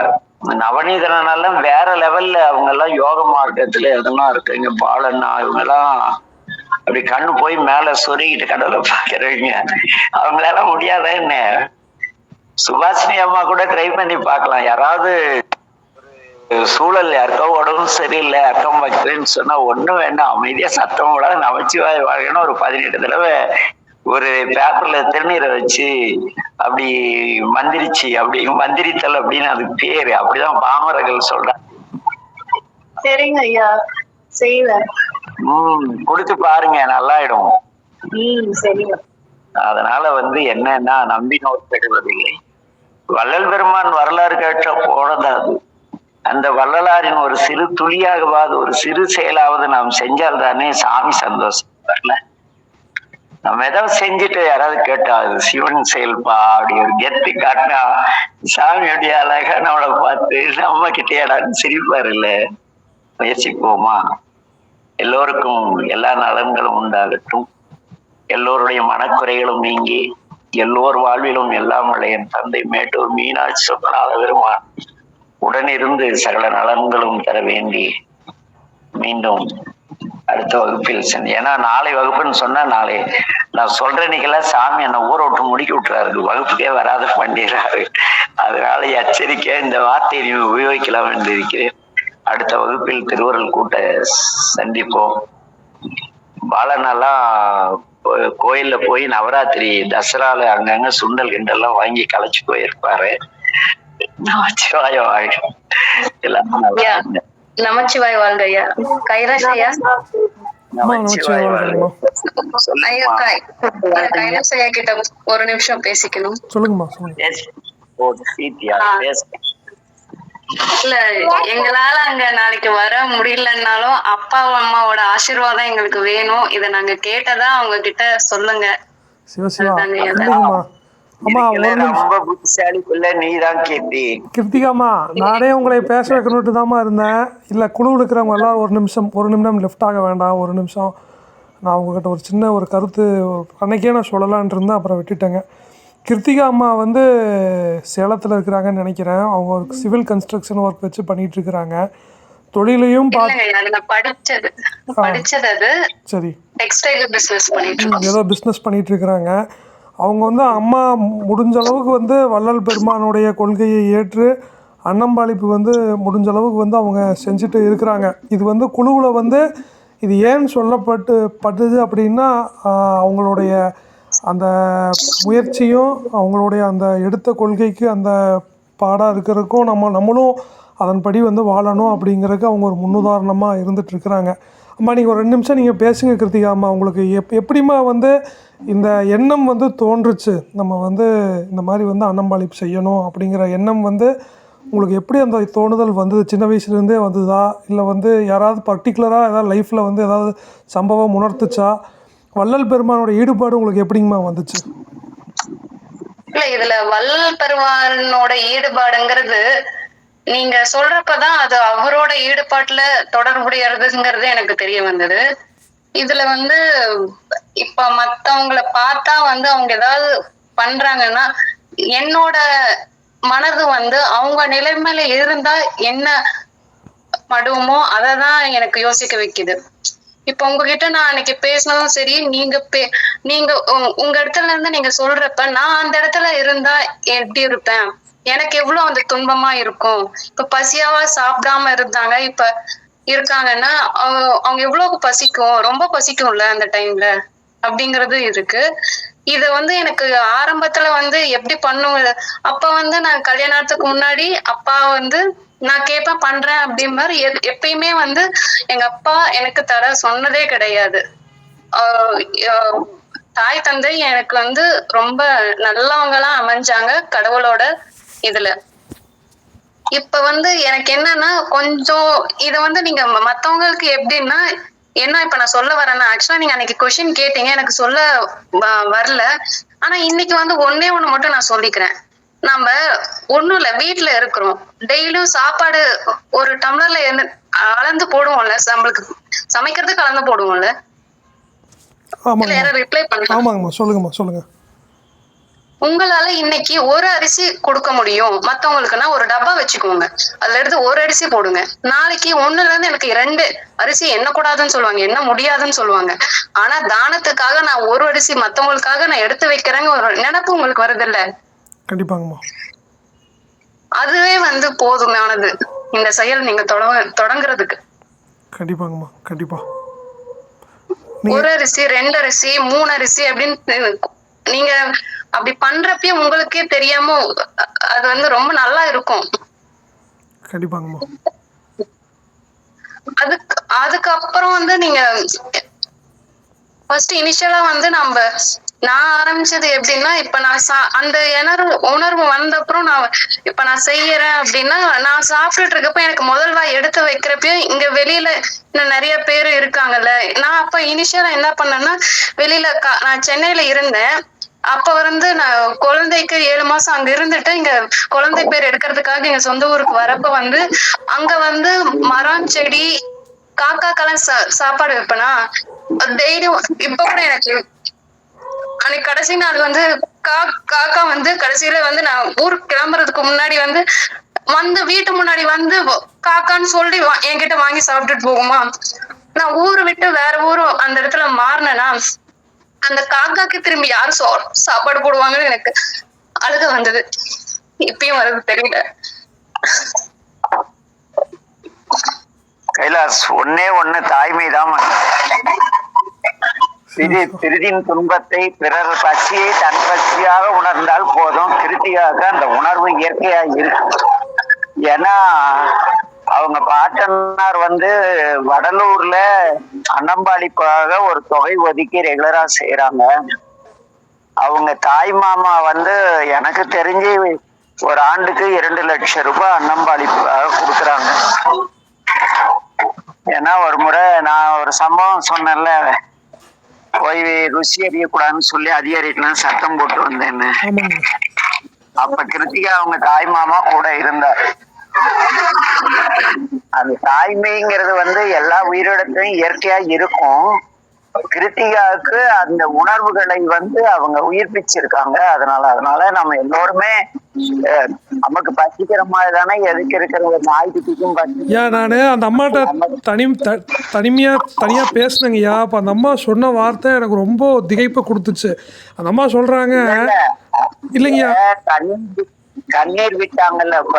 நவநீதனால வேற லெவல்ல அவங்க எல்லாம் யோக மார்க்கத்துல எதெல்லாம் இருக்குங்க. பாலண்ணா இவங்க எல்லாம் அப்படி கண்ணு போய் மேல சொருகிட்டு கடவுளை பாக்குறவங்க. அவங்களால முடியாத என்ன. சுபாஷினி அம்மா கூட ட்ரை பண்ணி பார்க்கலாம். யாராவது சூழல் யாருக்கோ உடம்பு சரியில்லை, அக்கம் பக்கத்துன்னு சொன்னா ஒண்ணும் வேண்டாம், அமைதியா சத்தம் விடாது நமச்சிவாய் வாழ்க்கணும் ஒரு 18 தடவை ஒரு பேப்பர்ல திருநீரை வச்சு அப்படி மந்திரிச்சு, அப்படி மந்திரித்தல் அப்படின்னு அதுக்கு பேரு. அப்படிதான் பாமரர்கள் சொல்றாங்க. சரிங்க ஐயா, செய்வேன். கொடுத்து பாருங்க, நல்லாயிடும். சரிங்க. அதனால என்னன்னா நம்பி நோக்கப்படுவதில்லை. வள்ளல் பெருமான் வரலாறு கேட்ட போனதாது. அந்த வள்ளலாரின் ஒரு சிறு துளியாகவாது, ஒரு சிறு செயலாவது நாம் செஞ்சால் தானே சாமி சந்தோஷம் வரல. நம்ம ஏதாவது செஞ்சுட்டு யாராவது கேட்டா அது சிவன் செயல்பா அப்படி ஒரு கெத்து காட்டினா சாமியுடைய அழகா நம்மளை பார்த்து நம்ம கிட்டேடான்னு சிரிப்பாரு இல்ல. முயற்சிப்போமா? எல்லோருக்கும் எல்லா நலன்களும் உண்டாகட்டும். எல்லோருடைய மனக்குறைகளும் நீங்கி எல்லோர் வாழ்விலும் எல்லாம் என் தந்தை மேட்டூர் மீனாட்சி சொப்பனாத பெருமான் உடனிருந்து சகல நலன்களும் தர வேண்டி மீண்டும் அடுத்த வகுப்பில் சென்று, ஏன்னா நாளை வகுப்புன்னு சொன்னா நாளை நான் சொல்ற இன்னைக்கெல்லாம் சாமி என்னை ஊரை விட்டு முடிக்கி விட்டுறாரு, வகுப்புக்கே வராத பண்ணிடுறாரு. அதனால எச்சரிக்கையா இந்த வார்த்தையை நீ உபயோகிக்கலாம் என்று இருக்கிறேன். அடுத்த வகுப்பில் திருவருள் கூட்ட சந்திப்போம். பாலனெல்லாம் கோயில்ல போய் நவராத்திரி தசரால அங்கங்க சுண்டல் கிண்டெல்லாம் வாங்கி களைச்சு போயிருப்பாரு. நமச்சிவாயம் வாழ்க. எல்லாரும் நல்லா ஐயா இருங்க. நமச்சிவாய் வாழ்க ஐயா. கைலாஷ் ஐயா. நமச்சிவாய வாழ்க. ஐயா சொல்லுங்கம்மா. கைலாஷ் ஐயா கிட்ட ஒரு நிமிஷம் பேசிக்கணும். சொல்லுங்கம்மா சொல்லுங்க. பேசு. ஓ, சீத்தியா, பேசு. இல்ல, எங்களால அங்க நாளைக்கு வர முடியலன்னாலும் அப்பா அம்மாவோட ஆசீர்வாதம் எங்களுக்கு வேணும். இத நாங்க கேட்டதா அவங்க கிட்ட சொல்லுங்க. சிவசிவா அதுதாங்க ஐயா. இல்லைங்கம்மா. அம்மா ஒரு இதுக்குள்ள நிமிஷம். ரொம்ப புத்திசாலி பிள்ளை நீதான் கீர்த்தி. கிருத்திகாம்மா, நானே உங்களை பேச வைக்கணுட்டு தாம்மா இருந்தேன். இல்லை, குழுவில் இருக்கிறவங்க எல்லாம் ஒரு நிமிடம் லெஃப்ட் ஆக வேண்டாம். ஒரு நிமிஷம் நான் உங்ககிட்ட ஒரு சின்ன ஒரு கருத்து அன்னைக்கே நான் சொல்லலான் இருந்தேன், அப்புறம் விட்டுட்டேங்க. கிருத்திகா அம்மா வந்து சேலத்தில் இருக்கிறாங்கன்னு நினைக்கிறேன். அவங்க ஒரு சிவில் கன்ஸ்ட்ரக்ஷன் ஒர்க் வச்சு பண்ணிகிட்ருக்குறாங்க. தொழிலையும் படிச்சது அது. சரி, டெக்ஸ்டைல் பிசினஸ் பண்ணிட்டு இருக்கோம். ஏதோ பிஸ்னஸ் பண்ணிகிட்ருக்குறாங்க. அவங்க வந்து அம்மா முடிஞ்ச அளவுக்கு வந்து வள்ளல் பெருமானுடைய கொள்கையை ஏற்று அன்னம்பாளிப்பு வந்து முடிஞ்ச அளவுக்கு வந்து அவங்க செஞ்சுட்டு இருக்கிறாங்க. இது வந்து குழுவில் வந்து இது ஏன் சொல்லப்பட்டது அப்படின்னா, அவங்களுடைய அந்த முயற்சியும் அவங்களுடைய அந்த எடுத்த கொள்கைக்கு அந்த பாடாக இருக்கிறதுக்கும் நம்மளும் அதன்படி வந்து வாழணும் அப்படிங்கிறதுக்கு அவங்க ஒரு முன்னுதாரணமாக இருந்துகிட்ருக்குறாங்க. அம்மா, நீங்கள் ஒரு 2 நிமிஷம் நீங்கள் பேசுங்க கிருத்திகா அம்மா. உங்களுக்கு எப்படிம்மா வந்து இந்த எண்ணம் வந்து தோன்றுச்சு, நம்ம வந்து இந்த மாதிரி வந்து அன்னம்பாளிப்பு செய்யணும் அப்படிங்கிற எண்ணம் வந்து உங்களுக்கு எப்படி அந்த தோணுதல் வந்தது? சின்ன வயசுலேருந்தே வந்ததா, இல்லை வந்து யாராவது பர்டிகுலராக ஏதாவது லைஃப்பில் வந்து ஏதாவது சம்பவம் உணர்த்துச்சா? வள்ளல் பெருமானோட ஈடுபாடு உங்களுக்கு எப்படிங்கம்மா வந்துச்சு? இல்ல, இதுல வள்ளல் பெருமானோட ஈடுபாடுங்கிறது நீங்க சொல்றப்பதான் அது அவரோட ஈடுபாட்டுல தொடர்புடையதுங்கிறது எனக்கு தெரிய வந்தது. இதுல வந்து இப்ப மத்தவங்களை பார்த்தா வந்து அவங்க ஏதாவது பண்றாங்கன்னா என்னோட மனது வந்து அவங்க நிலைமையில இருந்தா என்ன படுவோமோ அததான் எனக்கு யோசிக்க வைக்குது. இப்ப உங்ககிட்ட நான் அன்னைக்கு பேசினதும் சரி, நீங்க உங்க இடத்துல இருந்து நீங்க சொல்றப்ப நான் அந்த இடத்துல இருந்தா எப்படி இருப்பேன், எனக்கு எவ்வளவு அந்த துன்பமா இருக்கும். இப்ப பசியாவா சாப்பிடாம இருந்தாங்க, இப்ப இருக்காங்கன்னா அவங்க எவ்வளவு பசிக்கும், ரொம்ப பசிக்கும்ல அந்த டைம்ல அப்படிங்கறது இருக்கு. இத வந்து எனக்கு ஆரம்பத்துல வந்து எப்படி பண்ணுங்க, அப்ப வந்து நான் கல்யாணத்துக்கு முன்னாடி அப்பா வந்து நான் கேட்பேன் பண்றேன் அப்படின்பாரு. எப்பயுமே வந்து எங்க அப்பா எனக்கு தர சொன்னதே கிடையாது. தாய் தந்தை எனக்கு வந்து ரொம்ப நல்லவங்கலாம் அமைஞ்சாங்க கடவுளோட இதுல. இப்ப வந்து எனக்கு என்னன்னா கொஞ்சம் இத வந்து நீங்க மத்தவங்களுக்கு எப்படின்னா என்ன இப்ப நான் சொல்ல வரேன்னா, ஆக்சுவலா நீங்க அன்னைக்கு கொஸ்டின் கேட்டீங்க, எனக்கு சொல்ல வரல. ஆனா இன்னைக்கு வந்து ஒண்ணே ஒண்ணு மட்டும் நான் சொல்லிக்கிறேன். நம்ம ஒண்ணும் இல்ல, வீட்டுல இருக்கிறோம், டெய்லியும் சாப்பாடு ஒரு டம்ளர்ல அளந்து போடுவோம்ல, நம்மளுக்கு சமைக்கிறதுக்கு அளந்து போடுவோம்ல. ரிப்ளை ஆமாங்கம்மா, சொல்லுங்கம்மா சொல்லுங்க. உங்களால இன்னைக்கு ஒரு அரிசி கொடுக்க முடியும், மத்தவங்களுக்குன்னா ஒரு டப்பா வச்சுக்கோங்க, அதுல எடுத்து ஒரு அரிசி போடுங்க. நாளைக்கு 1ல இருந்து எனக்கு 2 அரிசி என்ன கூடாதுன்னு சொல்லுவாங்க, என்ன முடியாதுன்னு சொல்லுவாங்க. ஆனா தானத்துக்காக நான் ஒரு அரிசி மத்தவங்களுக்காக நான் எடுத்து வைக்கிறேங்க ஒரு நினைப்பு உங்களுக்கு வருது இல்ல? கண்டிப்பாங்கம்மா. அதுவே வந்து போதுமானது இந்த செயல் நீங்க தொடங்குறதுக்கு. கண்டிப்பாங்கம்மா, கண்டிப்பா. ஒரு அரிசி 2 அரிசி 3 அரிசி அப்படின்னு நீங்க அப்படி பண்றப்பயே உங்களுக்கே தெரியாம அது வந்து ரொம்ப நல்லா இருக்கும். கண்டிப்பாங்கம்மா. அதுக்கப்புறம் வந்து நீங்க ஃபர்ஸ்ட் இனிஷியலா வந்து நான் ஆரம்பிச்சது எப்படின்னா, இப்ப நான் அந்த உணர்வு வந்த அப்புறம் இப்ப நான் செய்யறேன் அப்படின்னா, நான் சாப்பிட்டுட்டு இருக்கப்ப எனக்கு முதல் வாய் எடுத்து வைக்கிறப்பயும் இங்க வெளியில இன்னும் நிறைய பேர் இருக்காங்கல்ல. நான் அப்ப இனிஷியலா என்ன பண்ணேன்னா, வெளியில நான் சென்னையில இருந்தேன். அப்ப வந்து நான் குழந்தைக்கு 7 மாசம் அங்க இருந்துட்டு இங்க குழந்தை பேர் எடுக்கிறதுக்காக எங்க சொந்த ஊருக்கு வரப்ப வந்து அங்க வந்து மரம் செடி காக்காக்கெல்லாம் சாப்பாடு வைப்பேனா, டெய்லியும். இப்ப கூட எனக்கு அன்னைக்கு கடைசி நாள் வந்து காக்கா வந்து கடைசியில வந்து நான் ஊருக்கு கிளம்புறதுக்கு முன்னாடி வந்து வீட்டு முன்னாடி வந்து காக்கான்னு சொல்லி என்கிட்ட வாங்கி சாப்பிட்டுட்டு போகுமா. நான் ஊரு விட்டு வேற ஊரு அந்த இடத்துல மாறினேன்னா அந்த காக்காக்கு திரும்பி யாரு சாப்பாடு போடுவாங்கன்னு எனக்கு அழுக வந்தது. இப்பயும் வருது தெரியல. கைலாஸ், ஒண்ணே ஒண்ணு தாய்மைதான். பிரிதின் துன்பத்தை பிறர் பசியை தன் பசியாக உணர்ந்தால் போதும். கிருத்திகாவுக்கு அந்த உணர்வு இயற்கையா இருக்கு. ஏன்னா அவங்க பாட்டனார் வடலூர்ல அன்னம்பாளிக்காக ஒரு தொகை ஒதுக்கி ரெகுலரா செய்யறாங்க. அவங்க தாய் மாமா எனக்கு தெரிஞ்சு ஒரு ஆண்டுக்கு 2 லட்சம் ரூபாய் அன்னம்பாளிக்காக கொடுக்குறாங்க. ஏன்னா ஒரு முறை நான் ஒரு சம்பவம் சொன்னேன்ல, போய் ருசி அறியக்கூடாதுன்னு சொல்லி அதிகாரிக்கெல்லாம் சத்தம் போட்டு வந்தேன்னு. அப்ப கிருத்திகா அவங்க தாய் மாமா கூட இருந்தார். அந்த தாய்மைங்கிறது எல்லா உயிரிடத்தையும் இயற்கையா இருக்கும். கிருத்திகாவுக்கு அந்த உணர்வுகளை அவங்க உயிர்ப்பிச்சிருக்காங்க. அதனால நம்ம எல்லோருமே நமக்கு பசிக்கிற மாதிரி தானே எதுக்கு இருக்கிற ஒரு நாய்க்குட்டிக்கும் ஏன் நான் அந்த அம்மாட்ட தனியா பேசினேங்கய்யா. அப்போ அந்த அம்மா சொன்ன வார்த்தை எனக்கு ரொம்ப திகைப்பை கொடுத்துச்சு. அந்த அம்மா சொல்றாங்க இல்லைங்கய்யா, கண்ணீர் விட்டாங்கல்ல, அப்ப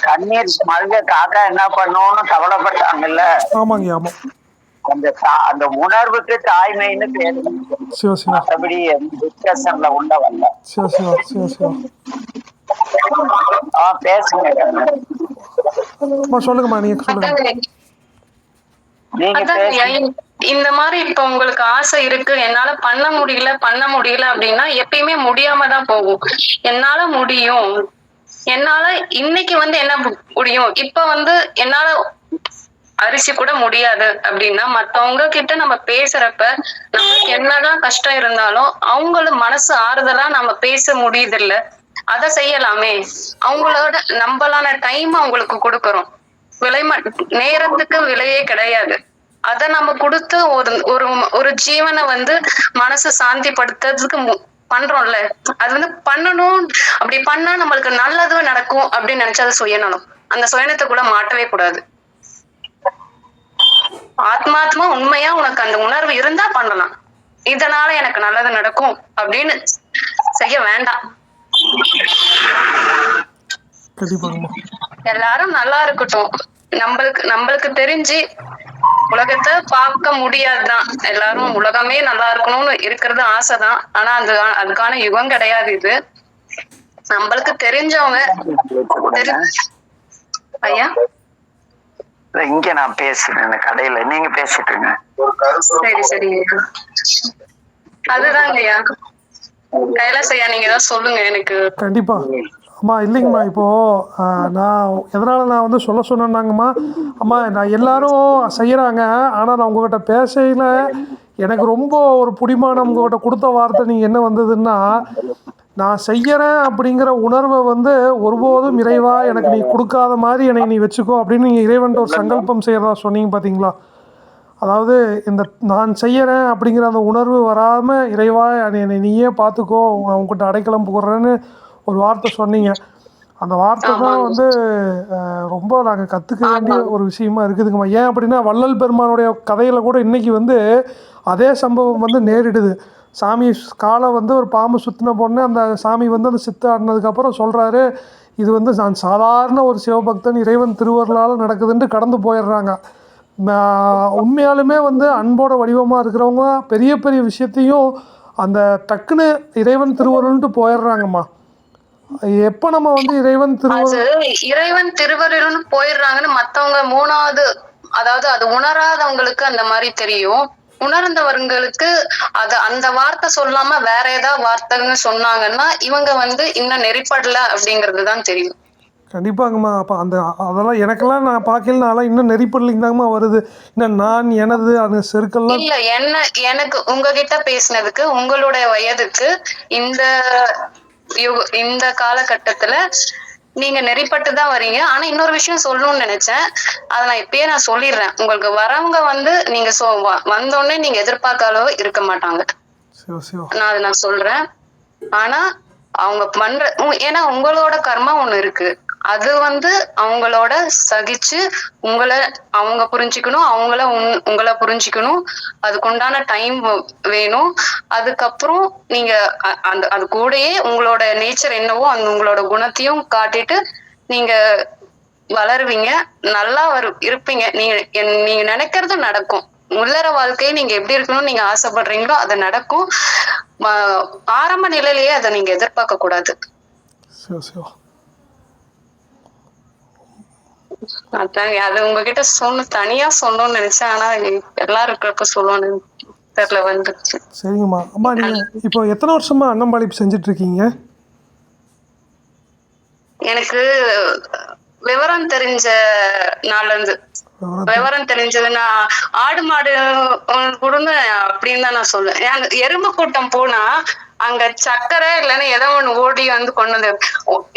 கண்ணீர் மல்க காக்கா என்ன பண்ணணும்னு கவலைப்பட்டாங்கல்ல. ஆமாங்க, ஆமா. அந்த உணர்வுக்கு தாய்மைன்னு பேரு. மற்றபடி டிஸ்கஷன்ல உள்ள வரல. பேசுங்க, சொல்லுங்கம்மா, நீங்க சொல்லுங்க. இந்த மாதிரி இப்ப உங்களுக்கு ஆசை இருக்கு, என்னால பண்ண முடியல அப்படின்னா எப்பயுமே முடியாம தான் போகும். என்னால முடியும், என்னால இன்னைக்கு என்ன முடியும், இப்ப என்னால அரிசி கூட முடியாது அப்படின்னா மத்தவங்க கிட்ட நம்ம பேசுறப்ப நம்மளுக்கு என்னதான் கஷ்டம் இருந்தாலும் அவங்களும் மனசு ஆறுதலா நம்ம பேச முடியுது இல்ல, அதை செய்யலாமே. அவங்களோட நம்மளான டைம் அவங்களுக்கு கொடுக்கறோம். நேரத்துக்கு விலையே கிடையாது. அத நம்ம கொடுத்து ஒரு ஒரு ஜீவனை மனசு சாந்தி படுத்துறதுக்கு பண்றோம்ல, அது பண்ணணும். அப்படி பண்ணா நம்மளுக்கு நல்லதும் நடக்கும் அப்படின்னு நினைச்சது சுயநலம். அந்த சுயநலத்தை கூட மாட்டவே கூடாது. ஆத்மாத்மா உண்மையா உனக்கு அந்த உணர்வு இருந்தா பண்ணலாம். இதனால எனக்கு நல்லது நடக்கும் அப்படின்னு செய்ய வேண்டாம். எல்லாரும் நல்லா இருக்கட்டும். நம்மளுக்கு தெரிஞ்சு உலகத்தை பார்க்க முடியாதுதான். எல்லாரும் உலகமே நல்லா இருக்கணும்னு இருக்கிறது ஆசைதான். ஆனா அதுக்கான யுகம் கிடையாது இது. நம்மளுக்கு தெரிஞ்சவங்க ஐயா. இங்க நான் பேசுறேன் கடையில, நீங்க பேசிட்டுங்க. சரி சரி, அதுதாங்க ஐயா. கைலாஸ் ஐயா, நீங்க ஏதாவது சொல்லுங்க எனக்கு. கண்டிப்பா அம்மா. இல்லைங்கம்மா, இப்போது நான் நான் சொல்ல சொன்னேன்னாங்கம்மா, அம்மா நான் எல்லாரும் செய்கிறாங்க, ஆனால் நான் உங்கள்கிட்ட பேசையில் எனக்கு ரொம்ப ஒரு பிடிமானம் உங்கள்கிட்ட கொடுத்த வார்த்தை நீங்கள் என்ன வந்ததுன்னா, நான் செய்கிறேன் அப்படிங்கிற உணர்வை ஒருபோதும் இறைவா எனக்கு நீ கொடுக்காத மாதிரி என்னை நீ வச்சுக்கோ அப்படின்னு நீங்கள் இறைவன்ட்ட ஒரு சங்கல்பம் செய்கிறதா சொன்னீங்க பார்த்தீங்களா. அதாவது இந்த நான் செய்கிறேன் அப்படிங்கிற அந்த உணர்வு வராமல் இறைவா என்னை நீயே பார்த்துக்கோ, உங்ககிட்ட அடைக்கலம் போடுறேன்னு ஒரு வார்த்தை சொன்னீங்க. அந்த வார்த்தை தான் ரொம்ப நாங்கள் கற்றுக்க வேண்டிய ஒரு விஷயமா இருக்குதுங்கம்மா. ஏன் அப்படின்னா வள்ளல் பெருமானுடைய கதையில் கூட இன்றைக்கி அதே சம்பவம் நேரிடுது. சாமி காலை ஒரு பாம்பு சுற்றின பொண்ணு அந்த சாமி அந்த சித்த ஆடினதுக்கப்புறம் சொல்கிறாரு, இது நான் சாதாரண ஒரு சிவபக்தன், இறைவன் திருவருளால் நடக்குதுன்ட்டு கடந்து போயிடுறாங்க. உண்மையாலுமே அன்போட வடிவமாக இருக்கிறவங்க பெரிய பெரிய விஷயத்தையும் அந்த டக்குன்னு இறைவன் திருவருள்ன்ட்டு போயிடுறாங்கம்மா. எப்ப நம்ம இறைவன் திருவருள்னு போயிடுறாங்கன்னு மத்தவங்க மூணாவது, அதாவது அது உணராதவங்களுக்கு அந்த மாதிரி தெரியும். உணர்ந்தவர்களுக்கு அது அந்த வார்த்தை சொல்லாம வேற ஏதாவது வார்த்தைன்னு சொன்னாங்கன்னா இவங்க இன்னும் நெறிப்படல அப்படிங்கிறது தான் தெரியும். கண்டிப்பாங்கம்மா. அப்போ அதெல்லாம் எனக்கெல்லாம் நான் பார்க்கலனால இன்னும் நெறிப்படலிங் தாங்கம்மா வருது. இன்னும் நான் எனது அந்த செருக்கெல்லாம் இல்ல. எனக்கு உங்ககிட்ட பேசினதுக்கு உங்களுடைய வயதுக்கு இந்த காலகட்டத்துல நீங்க நெறிப்பட்டு தான் வரீங்க. ஆனா இன்னொரு விஷயம் சொல்லணும்னு நினைச்சேன், அதை நான் இப்பயே நான் சொல்லிடுறேன். உங்களுக்கு வரவங்க நீங்க வந்தோடனே நீங்க எதிர்பார்க்க அளவு இருக்க மாட்டாங்க. நான் சொல்றேன். ஆனா அவங்க பண்ற, ஏன்னா உங்களோட கர்மா ஒண்ணு இருக்கு. அது அவங்களோட சகிச்சு அவங்க புரிஞ்சுக்கணும், உங்களை புரிஞ்சுக்கணும். அதுக்குண்டான டைம் வேணும். அதுக்கப்புறம் நீங்க அது கூடயே உங்களோட நேச்சர் என்னவோ அந்த உங்களோட குணத்தையும் காட்டிட்டு நீங்க வளருவீங்க, நல்லா இருப்பீங்க. நீங்க நினைக்கிறது நடக்கும். உள்ளர வாழ்க்கையை நீங்க எப்படி இருக்கணும்னு நீங்க ஆசைப்படுறீங்களோ அது நடக்கும். ஆரம்ப நிலையிலேயே அதை நீங்க எதிர்பார்க்க கூடாது. சிவா சிவா. அதாங்க அது உங்ககிட்ட தனியா சொல்லணும்னு நினைச்சேன். ஆனா எல்லாரும் இருக்கிறப்ப சொல்லணும்னு தெரியல, வந்துருச்சு. சரிங்கம்மா. அம்மா நீங்கள் இப்போ எத்தனை வருஷமா அன்னம்பாளிப்பு செஞ்சிட்ருக்கீங்க? எனக்கு விவரம் தெரிஞ்ச நாள்ல இருந்து, விவரம் தெரிஞ்சது நான் ஆடு மாடு கொடுங்க அப்படின்னு தான் நான் சொல்லுவேன். எறும்பு கூட்டம் போனா அங்க சக்கரை இல்லைன்னா ஏதோ ஒண்ணு ஓடி வந்து கொண்டு வந்து.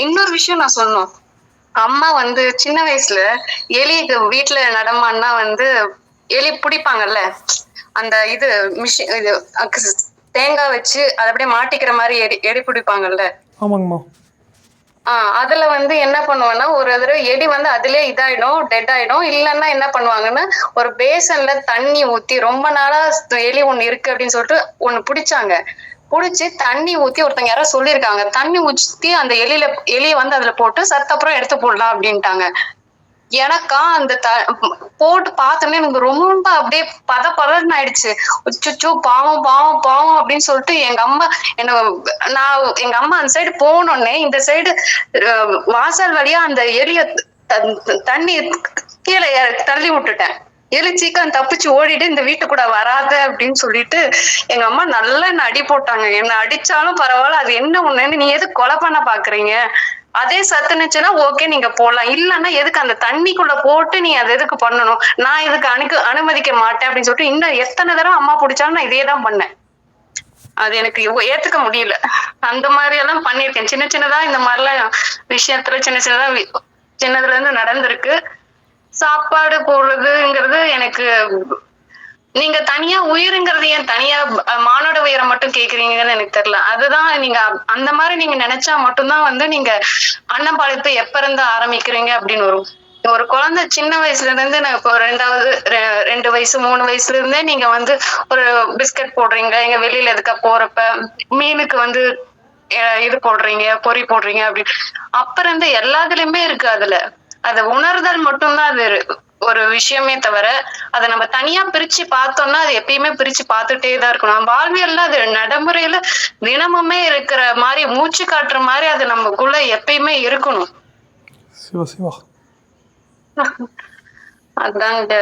இன்னொரு விஷயம் நான் சொல்லணும். அம்மா வந்து சின்ன வயசுல எலி வீட்டுல நடமான்னா வந்து எலி பிடிப்பாங்கல்ல, அந்த இது மிஷின் இது தேங்காய் வச்சு அதை அப்படியே மாட்டிக்கிற மாதிரி எலி பிடிப்பாங்கல்ல. ஆமாங்கம்மா. அதுல வந்து என்ன பண்ணுவேன்னா, ஒரு தடவை எலி வந்து அதுலயே இதாயிடும், டெட் ஆயிடும். இல்லைன்னா என்ன பண்ணுவாங்கன்னா, ஒரு பேசன்ல தண்ணி ஊத்தி, ரொம்ப நாளா எலி ஒண்ணு இருக்கு அப்படின்னு சொல்லிட்டு ஒண்ணு பிடிச்சாங்க. புடிச்சு தண்ணி ஊத்தி ஒருத்தங்க யாரோ சொல்லியிருக்காங்க, தண்ணி ஊத்தி அந்த எலிய வந்து அதுல போட்டு சத்தப்புறம் எடுத்து போடலாம் அப்படின்ட்டாங்க. எனக்கா அந்த போட்டு பார்த்தோன்னே எனக்கு ரொம்ப அப்படியே பதன்னு ஆயிடுச்சு. அச்சச்சோ பாவம் பாவம் பாவம் அப்படின்னு சொல்லிட்டு எங்க அம்மா எங்க அம்மா அந்த சைடு போனோடனே இந்த சைடு வாசல் வழியா அந்த எலிய தண்ணி கீழே தள்ளி விட்டுட்டேன். எலி சீக்கிரம் தப்பிச்சு ஓடிட்டு இந்த வீட்டு கூட வராத அப்படின்னு சொல்லிட்டு எங்க அம்மா நல்லா என்ன அடி போட்டாங்க. என்ன அடிச்சாலும் பரவாயில்ல, அது என்ன ஒண்ணுன்னு நீ எது கொலை பண்ண பாக்குறீங்க, அதே சத்துனுச்சுன்னா ஓகே நீங்க போடலாம், இல்லன்னா எதுக்கு அந்த தண்ணிக்குள்ள போட்டு நீ அதை எதுக்கு பண்ணணும், நான் இதுக்கு அனுமதிக்க மாட்டேன் அப்படின்னு சொல்லிட்டு இன்னும் எத்தனை தடவை அம்மா பிடிச்சாலும் நான் இதே தான் பண்ணேன். அது எனக்கு ஏத்துக்க முடியல. அந்த மாதிரி எல்லாம் பண்ணிருக்கேன். சின்ன சின்னதா இந்த மாதிரிலாம் விஷயத்துல சின்னதுல இருந்து நடந்திருக்கு. சாப்பாடு போடுறதுங்கிறது எனக்கு, நீங்க தனியா உயிருங்கிறது ஏன் தனியா மானோட உயிரை மட்டும் கேக்குறீங்கன்னு எனக்கு தெரியல. அதுதான் நீங்க அந்த மாதிரி நீங்க நினைச்சா மட்டும்தான் வந்து நீங்க அன்னம்பாளிப்பு எப்ப இருந்து ஆரம்பிக்கிறீங்க அப்படின்னு வரும். ஒரு குழந்தை சின்ன வயசுல இருந்து நான் இப்போ 2 வயசு 3 வயசுல இருந்தே நீங்க வந்து ஒரு பிஸ்கட் போடுறீங்க, எங்க வெளியில எதுக்கா போறப்ப மீனுக்கு வந்து இது போடுறீங்க, பொறி போடுறீங்க அப்படின்னு அப்ப இருந்து எல்லாத்துலயுமே இருக்கு. அதுல அது உணர்தல் மட்டும்தான் அது ஒரு விஷயமே தவிர அதை நம்ம தனியா பிரிச்சு பார்த்தோம்னா அது எப்பயுமே பிரிச்சு பார்த்துட்டே தான் இருக்கணும். வாழ்வியல்ல அது நடைமுறையில தினமுமே இருக்கிற மாதிரி, மூச்சு காட்டுற மாதிரி அது நமக்குள்ள எப்பயுமே இருக்கணும். சிவா சிவா. அதாங்க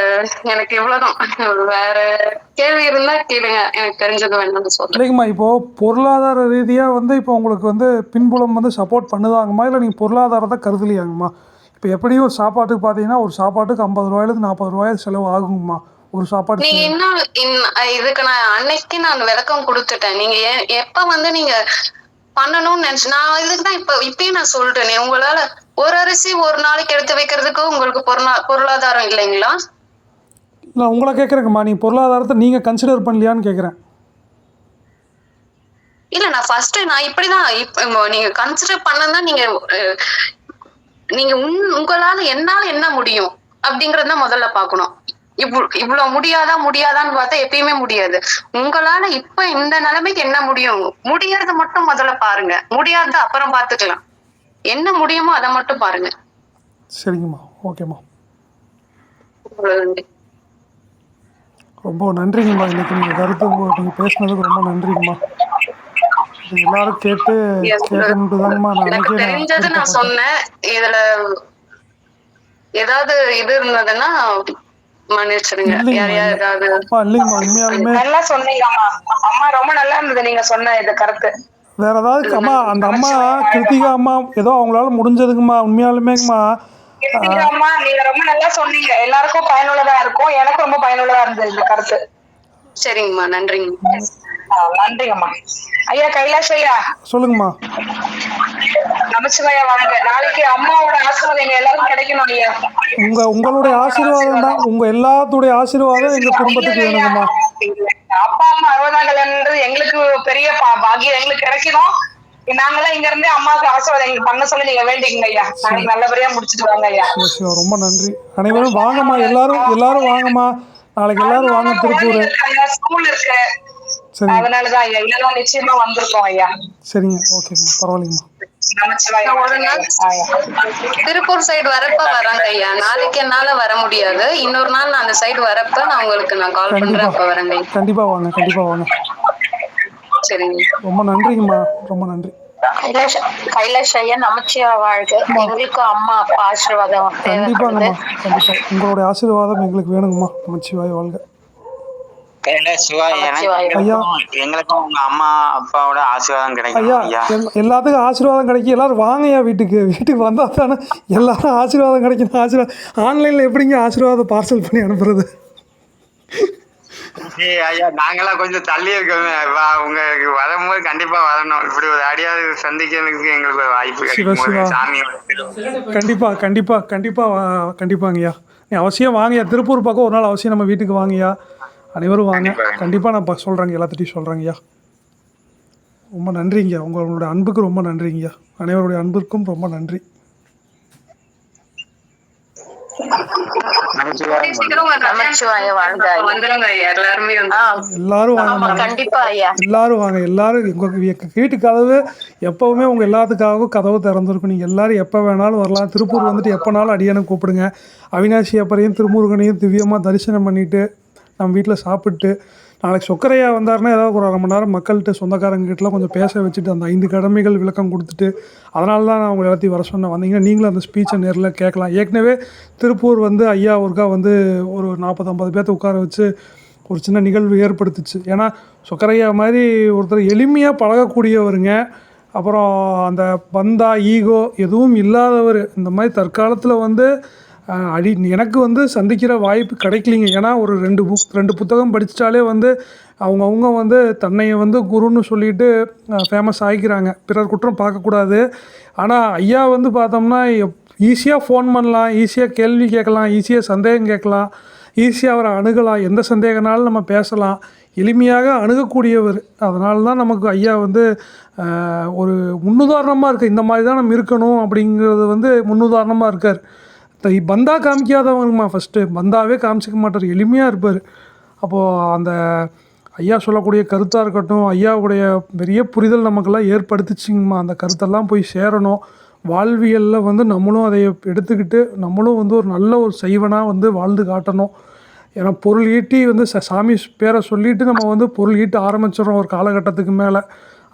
எனக்கு இவ்வளவுதான். வேற கேள்வி இருந்தா கேளுங்க, எனக்கு தெரிஞ்சது வேணும்னு சொல்றேன். இல்லைங்கம்மா, இப்போது பொருளாதார ரீதியாக வந்து இப்போ உங்களுக்கு வந்து பின்புலம் வந்து சப்போர்ட் பண்ணுதாங்கம்மா, இல்லை நீங்கள் பொருளாதாரத்தை கருதலையாங்கம்மா? இப்போ எப்படியும் ஒரு சாப்பாட்டுக்கு பார்த்தீங்கன்னா ஒரு சாப்பாட்டுக்கு 50 ரூபாயிலிருந்து 40 ரூபாய் செலவு ஆகுங்கம்மா ஒரு சாப்பாடு. நீங்க இன்னும் இதுக்கு நான் அன்னைக்கு நான் விளக்கம் கொடுத்துட்டேன். நீங்க எப்ப வந்து நீங்க பண்ணணும்னு நினைச்சு நான் இதுக்குதான் இப்பயும் நான் சொல்றேனே, உங்களால ஒரு அரிசி ஒரு நாளைக்கு எடுத்து வைக்கிறதுக்கு உங்களுக்கு பொருளாதாரம் இல்லைங்களா? நான் உங்களை கேட்குறேங்கம்மா, நீங்கள் பொருளாதாரத்தை நீங்கள் கன்சிடர் பண்ணலையான்னு கேட்குறேன். இல்ல நான் ஃபர்ஸ்ட் நான் இப்படிதான் நீங்க கன்சிடர் பண்ணதான் நீங்க உங்களால என்னால என்ன முடியும் அப்படிங்கறத முதல்ல பாக்கணும். இவ்வளவு முடியாதான்னு பார்த்தா எப்பயுமே முடியாது. உங்களால இப்ப இந்த நிலைமைக்கு என்ன முடியும், முடியறத மட்டும் முதல்ல பாருங்க, முடியாத அப்புறம் பாத்துக்கலாம். என்ன முடியுமோ அதை மட்டும் பாருங்க. சரிங்கம்மா, ஓகேம்மா, ரொம்ப நன்றிங்கம்மா. இன்னைக்கு நீங்கள் கருத்து நீங்கள் பேசுனதுக்கு ரொம்ப நன்றிங்கம்மா. எல்லாரும் கேட்கணுட்டு தாங்கம்மா எனக்கு தெரிஞ்சது நான் சொன்னேன். இதுல ஏதாவது இது இருந்ததுன்னா மன்னிச்சிருங்க. நல்லா சொன்னீங்க அம்மா, ரொம்ப நல்லா இருந்தது நீங்க சொன்ன இந்த கருத்து. வேற ஏதாவது அம்மா, அந்த அம்மா கிருத்திகா அம்மா ஏதோ அவங்களால முடிஞ்சதுங்கம்மா, உண்மையாலுமேங்கம்மா அம்மா நீங்க ரொம்ப நல்லா சொன்னீங்க. எல்லாருக்கும் பயனுள்ளதா இருக்கும், எனக்கு ரொம்ப பயனுள்ளதா இருந்தது இந்த கருத்து. சரிங்கம்மா, நன்றிங்க. நன்றிங்கம்மா. ஐயா கைலாஷ் ஐயா சொல்லுங்கம்மா. நமச்சிவாயா வாங்க. நாளைக்கு அம்மாவோட ஆசீர்வாதம் எங்க எல்லாருக்கும் கிடைக்கணும் ஐயா. உங்களுடைய ஆசீர்வாதம் தான், உங்க எல்லாத்துடைய ஆசீர்வாதம் எங்க குடும்பத்துக்கு வேணுங்கம்மா. அப்பா அம்மா 60ஆம் கல்யாணம்ன்றது எங்களுக்கு பெரிய பாக்கியம், எங்களுக்கு கிடைக்கணும். நாங்களாம் இங்க இருந்தே அம்மாவுக்கு ஆசீர்வாதம் எங்களுக்கு பண்ண சொல்லி நீங்க வேண்டிங்க ஐயா. நாளைக்கு நல்லபடியா முடிச்சுட்டு வாங்க ஐயா. ரொம்ப நன்றி. அனைவரும் வாங்கம்மா, எல்லாரும் வாங்கம்மா. நாளைக்கு எல்லாரும் வாங்க. திருப்பூர் ஸ்கூல் இருக்கு, அதனாலதான் ஐயா. இல்லைன்னா நிச்சயமா வந்திருக்கோம் ஐயா. சரிங்க, ஓகேங்கம்மா, பரவாயில்லைங்கம்மா. நமச்சிவாய ஒரு நாள் திருப்பூர் சைடு வரப்ப வரேங்க ஐயா. நாளைக்கு என்னால வர முடியாது. இன்னொரு நாள் நான் அந்த சைடு வரப்ப நான் உங்களுக்கு கால் பண்றேன். அப்ப வரேங்க ஐயா. கண்டிப்பாக வாங்க, கண்டிப்பாக வாங்க. சரிங்க. ரொம்ப நன்றிங்கம்மா, ரொம்ப நன்றி. கைலாஷ் ஐயா நமச்சிவா வாழ்க. எங்களுக்கு அம்மா அப்பா ஆசீர்வாதம் கண்டிப்பாங்கம்மா, கண்டிப்பாக உங்களுடைய ஆசீர்வாதம் எங்களுக்கு வேணுங்கம்மா. நமச்சிவாய் வாழ்க. எங்களுக்கும் உங்க அம்மா அப்பாவோட ஆசீர்வாதம் கிடைக்கும் ஐயா. ஐயா. எல்லாத்துக்கும் ஆசீர்வாதம் கிடைக்கும். எல்லாரும் வாங்கய்யா வீட்டுக்கு வந்தால் தானே எல்லாரும் ஆசீர்வாதம் கிடைக்கும். ஆசீர்வாதம் ஆன்லைனில் எப்படிங்க ஆசீர்வாதம் பார்சல் பண்ணி அனுப்புறது? ஐயா நாங்களாம் கொஞ்சம் தள்ளி இருக்கோமே, உங்களுக்கு வரும்போது கண்டிப்பா வரணும். இப்படி ஒரு அடியாவது சந்திக்கிறதுக்கு எங்களுக்கு ஒரு வாய்ப்பு கிடைக்கும். சாமியோட கண்டிப்பாங்கய்யா. நீ அவசியம் வாங்கய்யா. திருப்பூர் பக்கம் ஒரு நாள் அவசியம் நம்ம வீட்டுக்கு வாங்கய்யா. அனைவரும் வாங்க. கண்டிப்பாக நான் சொல்கிறேங்க, எல்லாத்திட்டையும் சொல்கிறேங்கய்யா. ரொம்ப நன்றிங்கய்யா. உங்களோட அன்புக்கு ரொம்ப நன்றிங்கய்யா. அனைவருடைய அன்புக்கும் ரொம்ப நன்றி. எல்லாரும் வாங்க, கண்டிப்பா ஐயா. எல்லாரும் வாங்க. எல்லாரும் வீட்டு கதவு எப்பவுமே உங்க எல்லாத்துக்காகவும் கதவு திறந்துருக்கும். நீங்க எல்லாரும் எப்ப வேணாலும் வரலாம். திருப்பூர் வந்துட்டு எப்பனாலும் அடியானு கூப்பிடுங்க. அவினாசி அப்பரையும் திருமுருகனையும் திவ்யமா தரிசனம் பண்ணிட்டு நம்ம வீட்டில் சாப்பிட்டு, நாளைக்கு சொக்கரையா வந்தாருன்னா ஏதாவது ஒரு 1/2 மணி நேரம் மக்கள்கிட்ட சொந்தக்காரங்கிட்டலாம் கொஞ்சம் பேச வச்சுட்டு அந்த 5 கடமைகள் விளக்கம் கொடுத்துட்டு, அதனால தான் நான் உங்களை எல்லாத்தையும் வர சொன்னேன். வந்தீங்கன்னா நீங்களும் அந்த ஸ்பீச்சை நேரில் கேட்கலாம். ஏற்கனவே திருப்பூர் ஐயா ஒருக்கா ஒரு 40-50 பேர்த்த உட்கார வச்சு ஒரு சின்ன நிகழ்வு ஏற்படுத்துச்சு. ஏன்னா சொக்கரையா மாதிரி ஒருத்தர் எளிமையாக பழகக்கூடியவருங்க. அப்புறம் அந்த பந்தா ஈகோ எதுவும் இல்லாதவர். இந்த மாதிரி தற்காலத்தில் எனக்கு சந்திக்கிற வாய்ப்பு கிடைக்கலிங்க. ஏன்னா ஒரு 2 புத்தகம் படித்தாலே அவங்கவுங்க தன்னை குருன்னு சொல்லிட்டு ஃபேமஸ் ஆகிக்கிறாங்க. பிறர் குற்றம் பார்க்கக்கூடாது. ஆனால் ஐயா பார்த்தோம்னா ஈஸியாக ஃபோன் பண்ணலாம், ஈஸியாக கேள்வி கேட்கலாம், ஈஸியாக சந்தேகம் கேட்கலாம், ஈஸியாக அவரை அணுகலாம். எந்த சந்தேகனாலும் நம்ம பேசலாம். எளிமையாக அணுகக்கூடியவர். அதனால தான் நமக்கு ஐயா ஒரு முன்னுதாரணமாக இருக்குது. இந்த மாதிரி தான் நம்ம இருக்கணும் அப்படிங்கிறது முன்னுதாரணமாக இருக்கார். பந்தா காமிக்காதவங்கம்மா. ஃபஸ்ட்டு பந்தாவே காமிச்சிக்க மாட்டார், எளிமையாக இருப்பார். அப்போது அந்த ஐயா சொல்லக்கூடிய கருத்தாக இருக்கட்டும், ஐயாவுடைய பெரிய புரிதல் நமக்கெல்லாம் ஏற்படுத்திச்சிங்கம்மா. அந்த கருத்தெல்லாம் போய் சேரணும். வாழ்வியலில் நம்மளும் அதை எடுத்துக்கிட்டு நம்மளும் ஒரு நல்ல ஒரு செய்வனாக வாழ்ந்து காட்டணும். ஏன்னா பொருள் ஈட்டி சாமி பேரை சொல்லிவிட்டு நம்ம பொருள் ஈட்ட ஆரம்பிச்சிடறோம் ஒரு காலகட்டத்துக்கு மேலே.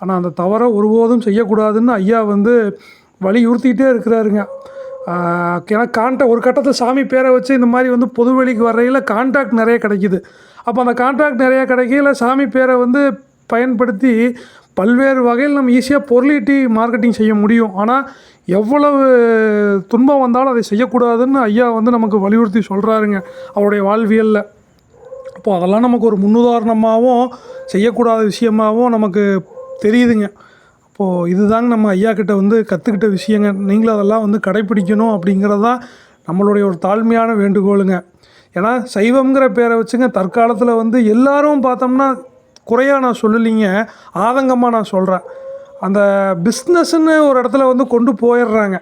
ஆனால் அந்த தவறை ஒருபோதும் செய்யக்கூடாதுன்னு ஐயா வலியுறுத்திக்கிட்டே இருக்கிறாருங்க. ஏன்னா ஒரு கட்டத்தில் சாமி பேரை வச்சு இந்த மாதிரி பொதுவெளிக்கு வர்றையில் கான்ட்ராக்ட் நிறைய கிடைக்கிது. அப்போ அந்த கான்ட்ராக்ட் நிறையா கிடைக்கல சாமி பேரை பயன்படுத்தி பல்வேறு வகையில் நம்ம ஈஸியாக பொருளீட்டி மார்க்கெட்டிங் செய்ய முடியும். ஆனால் எவ்வளவு துன்பம் வந்தாலும் அதை செய்யக்கூடாதுன்னு ஐயா நமக்கு வலியுறுத்தி சொல்கிறாருங்க அவருடைய வாழ்வியலில். அப்போது அதெல்லாம் நமக்கு ஒரு முன்னுதாரணமாகவும் செய்யக்கூடாத விஷயமாகவும் நமக்கு தெரியுதுங்க. இப்போது இதுதாங்க நம்ம ஐயா கிட்ட கற்றுக்கிட்ட விஷயங்க. நீங்களும் அதெல்லாம் கடைப்பிடிக்கணும் அப்படிங்கிறது தான் நம்மளுடைய ஒரு தாழ்மையான வேண்டுகோளுங்க. ஏன்னா சைவம்ங்கிற பேரை வச்சுங்க தற்காலத்தில் எல்லாரும் பார்த்தோம்னா குறையாக நான் சொல்லலைங்க, ஆதங்கமாக நான் சொல்கிறேன். அந்த பிஸ்னஸ்ன்னு ஒரு இடத்துல கொண்டு போயிடுறாங்க.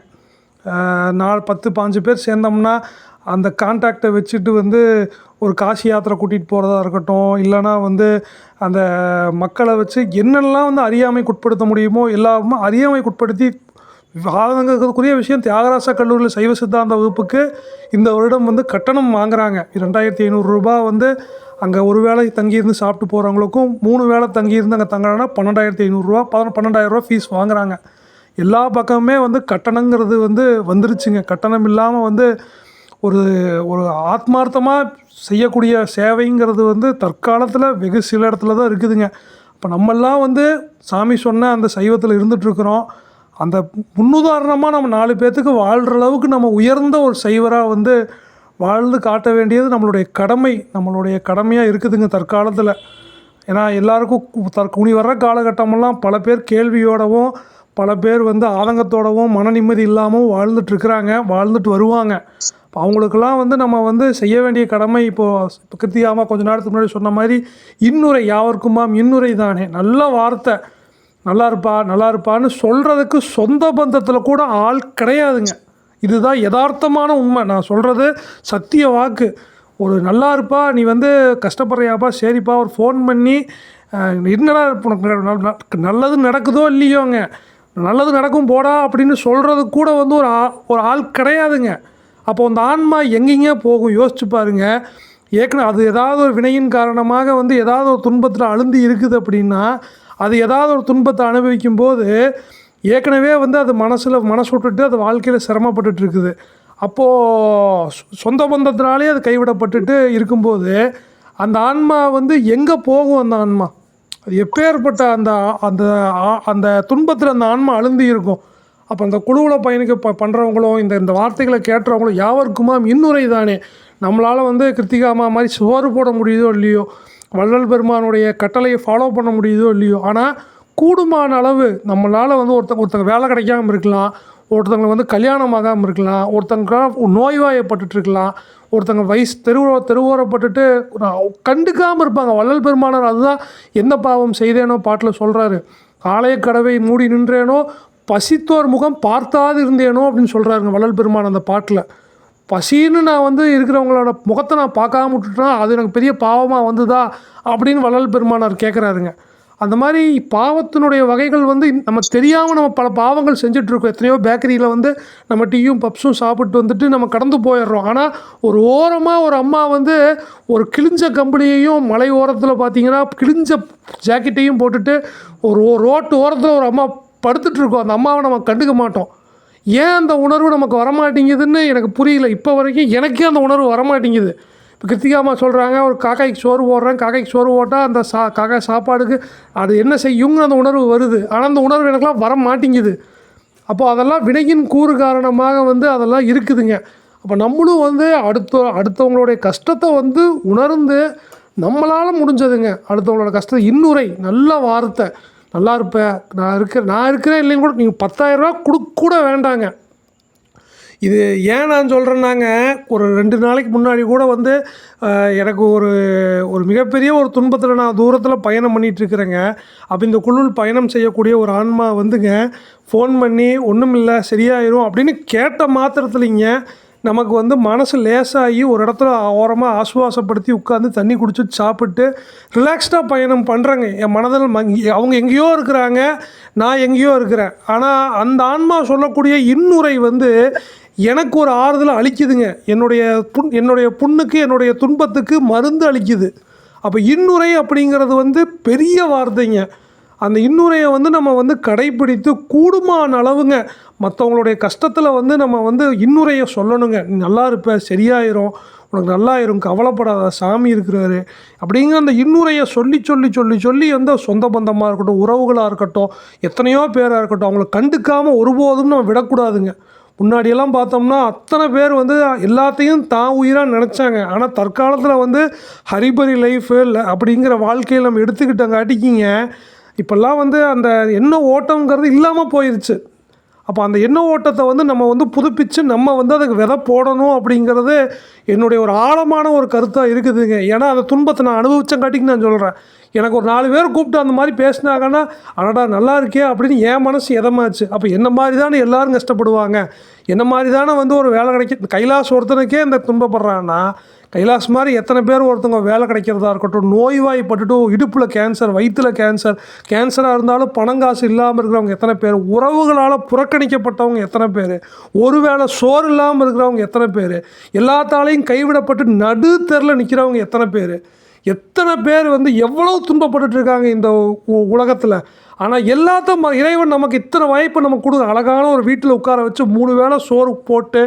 10-15 பேர் சேர்ந்தோம்னா அந்த கான்டாக்டை வச்சுட்டு ஒரு காசி யாத்திரை கூட்டிகிட்டு போகிறதா இருக்கட்டும், இல்லைனா அந்த மக்களை வச்சு என்னெல்லாம் அறியாமைக்கு உட்படுத்த முடியுமோ எல்லாமே அறியாமைக்கு உட்படுத்தி ஆதங்கக்குரிய விஷயம். தியாகராச கல்லூரியில் சைவ சித்தாந்த வகுப்புக்கு இந்த வருடம் கட்டணம் வாங்குகிறாங்க. 2500 ரூபா அங்கே ஒரு வேளை தங்கியிருந்து சாப்பிட்டு போகிறவங்களுக்கும் 3 வேளை தங்கியிருந்து அங்கே தங்குறாங்கன்னா 12,500 ரூபா 12,000 ரூபா ஃபீஸ் வாங்குகிறாங்க. எல்லா பக்கமுமே கட்டணங்கிறது வந்துருச்சுங்க. கட்டணம் இல்லாமல் ஒரு ஆத்மார்த்தமாக செய்யக்கூடிய சேவைங்கிறது தற்காலத்தில் வெகு சில இடத்துல தான் இருக்குதுங்க. இப்போ நம்மெல்லாம் சாமி சொன்ன அந்த சைவத்தில் இருந்துகிட்ருக்குறோம். அந்த முன்னுதாரணமாக நம்ம 4 பேர்த்துக்கு வாழ்கிற அளவுக்கு நம்ம உயர்ந்த ஒரு சைவராக வாழ்ந்து காட்ட வேண்டியது நம்மளுடைய கடமையாக இருக்குதுங்க தற்காலத்தில். ஏன்னா எல்லாருக்கும் வர்ற காலகட்டமெல்லாம் பல பேர் கேள்வியோடவும் பல பேர் ஆதங்கத்தோடவும் மன நிம்மதி இல்லாமல் வாழ்ந்துட்டுருக்குறாங்க, வாழ்ந்துட்டு வருவாங்க. இப்போ அவங்களுக்கெல்லாம் நம்ம செய்ய வேண்டிய கடமை இப்போ கிருத்திகாமா கொஞ்ச நேரத்துக்கு முன்னாடி சொன்ன மாதிரி இன்னுரை யாவர்க்குமாம் இன்னுரை தானே. நல்ல வார்த்தை, நல்லா இருப்பான்னு சொல்கிறதுக்கு சொந்த பந்தத்தில் கூட ஆள் கிடையாதுங்க. இதுதான் யதார்த்தமான உண்மை. நான் சொல்கிறது சத்திய வாக்கு. ஒரு நல்லா இருப்பா, நீ கஷ்டப்படுறியாப்பா, சரிப்பா, ஒரு ஃபோன் பண்ணி என்னடா உனக்கு நல்லது நடக்குதோ இல்லையோங்க, நல்லது நடக்கும் போடா அப்படின்னு சொல்கிறது கூட வந்து ஒரு ஆள் கிடையாதுங்க. அப்போ அந்த ஆன்மா எங்கெங்கே போகும் யோசிச்சு பாருங்கள். ஏற்கனவே அது ஏதாவது ஒரு வினையின் காரணமாக வந்து ஏதாவது ஒரு துன்பத்தில் அழுந்தி இருக்குது அப்படின்னா, அது ஏதாவது ஒரு துன்பத்தை அனுபவிக்கும் போது ஏற்கனவே வந்து அது மனசு விட்டுட்டு அது வாழ்க்கையில் சிரமப்பட்டுட்டு இருக்குது. அப்போது சொந்த பந்தத்தினாலே அது கைவிடப்பட்டுட்டு இருக்கும்போது அந்த ஆன்மா வந்து எங்கே போகும்? அந்த ஆன்மா அது எப்பேற்பட்ட அந்த அந்த அந்த துன்பத்தில் அந்த ஆன்மா அழுந்தி இருக்கும். அப்போ அந்த குழுவில் பயணிக்க பண்ணுறவங்களும் இந்த வார்த்தைகளை கேட்டுறவங்களும் யாவருக்குமா இன்னுரை தானே. நம்மளால் வந்து கிருத்திகாமா மாதிரி சோறு போட முடியுதோ இல்லையோ, வள்ளல் பெருமானுடைய கட்டளையை ஃபாலோ பண்ண முடியுதோ இல்லையோ, ஆனால் கூடுமான அளவு நம்மளால் வந்து ஒருத்தங்க வேலை கிடைக்காமல் இருக்கலாம், ஒருத்தவங்களை வந்து கல்யாணம் ஆகாமல் இருக்கலாம், ஒருத்தங்க நோய்வாயப்பட்டுருக்கலாம், ஒருத்தங்க தெருவோரப்பட்டுட்டு கண்டுக்காமல் இருப்பாங்க. வள்ளல் பெருமானார் அதுதான் எந்த பாவம் செய்தேனோ பாட்டில் சொல்கிறாரு. ஆலய கடவை மூடி நின்றேனோ, பசித்தோர் முகம் பார்த்தாது இருந்தேனோ அப்படின்னு சொல்கிறாருங்க வள்ளல் பெருமான் அந்த பாட்டில். பசின்னு நான் வந்து இருக்கிறவங்களோட முகத்தை நான் பார்க்காம விட்டுட்டேன்னா அது எனக்கு பெரிய பாவமாக வந்துதா அப்படின்னு வள்ளல் பெருமானார் கேட்குறாருங்க. அந்த மாதிரி பாவத்தினுடைய வகைகள் வந்து நம்ம தெரியாமல் நம்ம பல பாவங்கள் செஞ்சிட்ருக்கோம். எத்தனையோ பேக்கரியில் வந்து நம்ம டீயும் பப்ஸும் சாப்பிட்டு வந்துட்டு நம்ம கடந்து போயிடுறோம். ஆனால் ஒரு ஓரமாக ஒரு அம்மா வந்து ஒரு கிழிஞ்ச கம்பெனியையும் மலை ஓரத்தில் பார்த்திங்கன்னா கிழிஞ்ச ஜாக்கெட்டையும் போட்டுட்டு ஒரு ரோட்டு ஓரத்தில் ஒரு அம்மா படுத்துட்ருக்கோம். அந்த அம்மாவை நம்ம கண்டுக்க மாட்டோம். ஏன் அந்த உணர்வு நமக்கு வரமாட்டேங்குதுன்னு எனக்கு புரியல. இப்போ வரைக்கும் எனக்கே அந்த உணர்வு வரமாட்டேங்குது. இப்போ கிருத்திகாமா சொல்கிறாங்க, ஒரு காக்காய்க்கு சோறு போடுறேன், காக்காய்க்கு சோறு போட்டால் அந்த காக்காய் சாப்பாடுக்கு அது என்ன செய்யுங்கிற அந்த உணர்வு வருது. ஆனால் அந்த உணர்வு எனக்குலாம் வர மாட்டேங்குது. அப்போது அதெல்லாம் வினையின் கூறு காரணமாக வந்து அதெல்லாம் இருக்குதுங்க. அப்போ நம்மளும் வந்து அடுத்தவங்களுடைய கஷ்டத்தை வந்து உணர்ந்து நம்மளால் முடிஞ்சதுங்க அடுத்தவங்களோட கஷ்டத்தை இன்னுரை நல்ல வார்த்தை, நல்லா இருப்பேன், நான் இருக்கிறேன் இல்லைன்னு கூட நீங்கள் 10,000 ரூபா கூட வேண்டாங்க. இது ஏன் நான் சொல்கிறேன்னாங்க, ஒரு 2 நாளைக்கு முன்னாடி கூட வந்து எனக்கு ஒரு மிகப்பெரிய ஒரு துன்பத்தில் நான் தூரத்தில் பயணம் பண்ணிகிட்ருக்குறேங்க. அப்போ இந்த குழுவில் பயணம் செய்யக்கூடிய ஒரு ஆன்மா வந்துங்க ஃபோன் பண்ணி ஒன்றும் இல்லை சரியாயிரும் அப்படின்னு கேட்ட மாத்திரத்துலிங்க நமக்கு வந்து மனசு லேசாகி ஒரு இடத்துல ஓரமாக ஆசுவாசப்படுத்தி உட்காந்து தண்ணி குடிச்சிட்டு சாப்பிட்டு ரிலாக்ஸ்டாக பயணம் பண்ணுறேங்க. என் மனதில் அவங்க எங்கேயோ இருக்கிறாங்க, நான் எங்கேயோ இருக்கிறேன். ஆனால் அந்த ஆன்மா சொல்லக்கூடிய இன்னுரை வந்து எனக்கு ஒரு ஆறுதலை அளிக்குதுங்க. என்னுடைய புண்ணுக்கு என்னுடைய துன்பத்துக்கு மருந்து அளிக்குது. அப்போ இன்னுரை அப்படிங்கிறது வந்து பெரிய வார்த்தைங்க. அந்த இன்னுரையை வந்து நம்ம வந்து கடைப்பிடித்து கூடுமான அளவுங்க மற்றவங்களுடைய கஷ்டத்தில் வந்து நம்ம வந்து இன்னுரையை சொல்லணுங்க. நீ நல்லா இருப்ப, சரியாயிரும், உனக்கு நல்லாயிரும், கவலைப்படாத, சாமி இருக்கிறாரு அப்படிங்கிற அந்த இன்னுரையை சொல்லி சொல்லி சொல்லி சொல்லி வந்து சொந்த பந்தமாக இருக்கட்டும், உறவுகளாக இருக்கட்டும், எத்தனையோ பேராக இருக்கட்டும், அவங்கள கண்டுக்காமல் ஒருபோதும் நம்ம விடக்கூடாதுங்க. முன்னாடியெல்லாம் பார்த்தோம்னா அத்தனை பேர் வந்து எல்லாத்தையும் தான் உயிராக நினச்சாங்க. ஆனால் தற்காலத்தில் வந்து ஹரிபரி லைஃபு அப்படிங்கிற வாழ்க்கையில் நம்ம எடுத்துக்கிட்டங்காட்டிக்கிங்க இப்போல்லாம் வந்து அந்த எண்ண ஓட்டங்கிறது இல்லாமல் போயிடுச்சு. அப்போ அந்த எண்ண ஓட்டத்தை வந்து நம்ம வந்து புதுப்பித்து நம்ம வந்து அதுக்கு விதை போடணும் அப்படிங்கிறது என்னுடைய ஒரு ஆழமான ஒரு கருத்தாக இருக்குதுங்க. ஏன்னா அந்த துன்பத்தை நான் அனுபவிச்சங்காட்டிக்கு நான் சொல்கிறேன். எனக்கு ஒரு 4 பேர் கூப்பிட்டு அந்த மாதிரி பேசினாங்கன்னா அடடா நல்லா இருக்கே அப்படின்னு என் மனசு எதமாச்சு. அப்போ என்ன மாதிரி தானே எல்லோரும் கஷ்டப்படுவாங்க, என்ன மாதிரி தானே வந்து ஒரு வேலை கிடைக்க கைலாஸ் ஒருத்தனுக்கே இந்த துன்பப்படுறான்னா கைலாஸ் மாதிரி எத்தனை பேர் ஒருத்தவங்க வேலை கிடைக்கிறதா இருக்கட்டும், நோய்வாய்ப்பட்டுட்டு இடுப்பில் கேன்சர், வயிற்றில் கேன்சராக இருந்தாலும் பணங்காசு இல்லாமல் இருக்கிறவங்க எத்தனை பேர், உறவுகளால் புறக்கணிக்கப்பட்டவங்க எத்தனை பேர், ஒரு வேளை சோறு இல்லாமல் இருக்கிறவங்க எத்தனை பேர், எல்லாத்தாலையும் கைவிடப்பட்டு நடு தெருவில் நிற்கிறவங்க எத்தனை பேர் வந்து எவ்வளோ துன்பப்பட்டுட்டு இருக்காங்க இந்த உலகத்தில். ஆனால் எல்லாத்தையும் இறைவன் நமக்கு இத்தனை வாய்ப்பு நமக்கு கொடுக்குற அழகான ஒரு வீட்டில் உட்கார வச்சு 3 வேளை சோறு போட்டு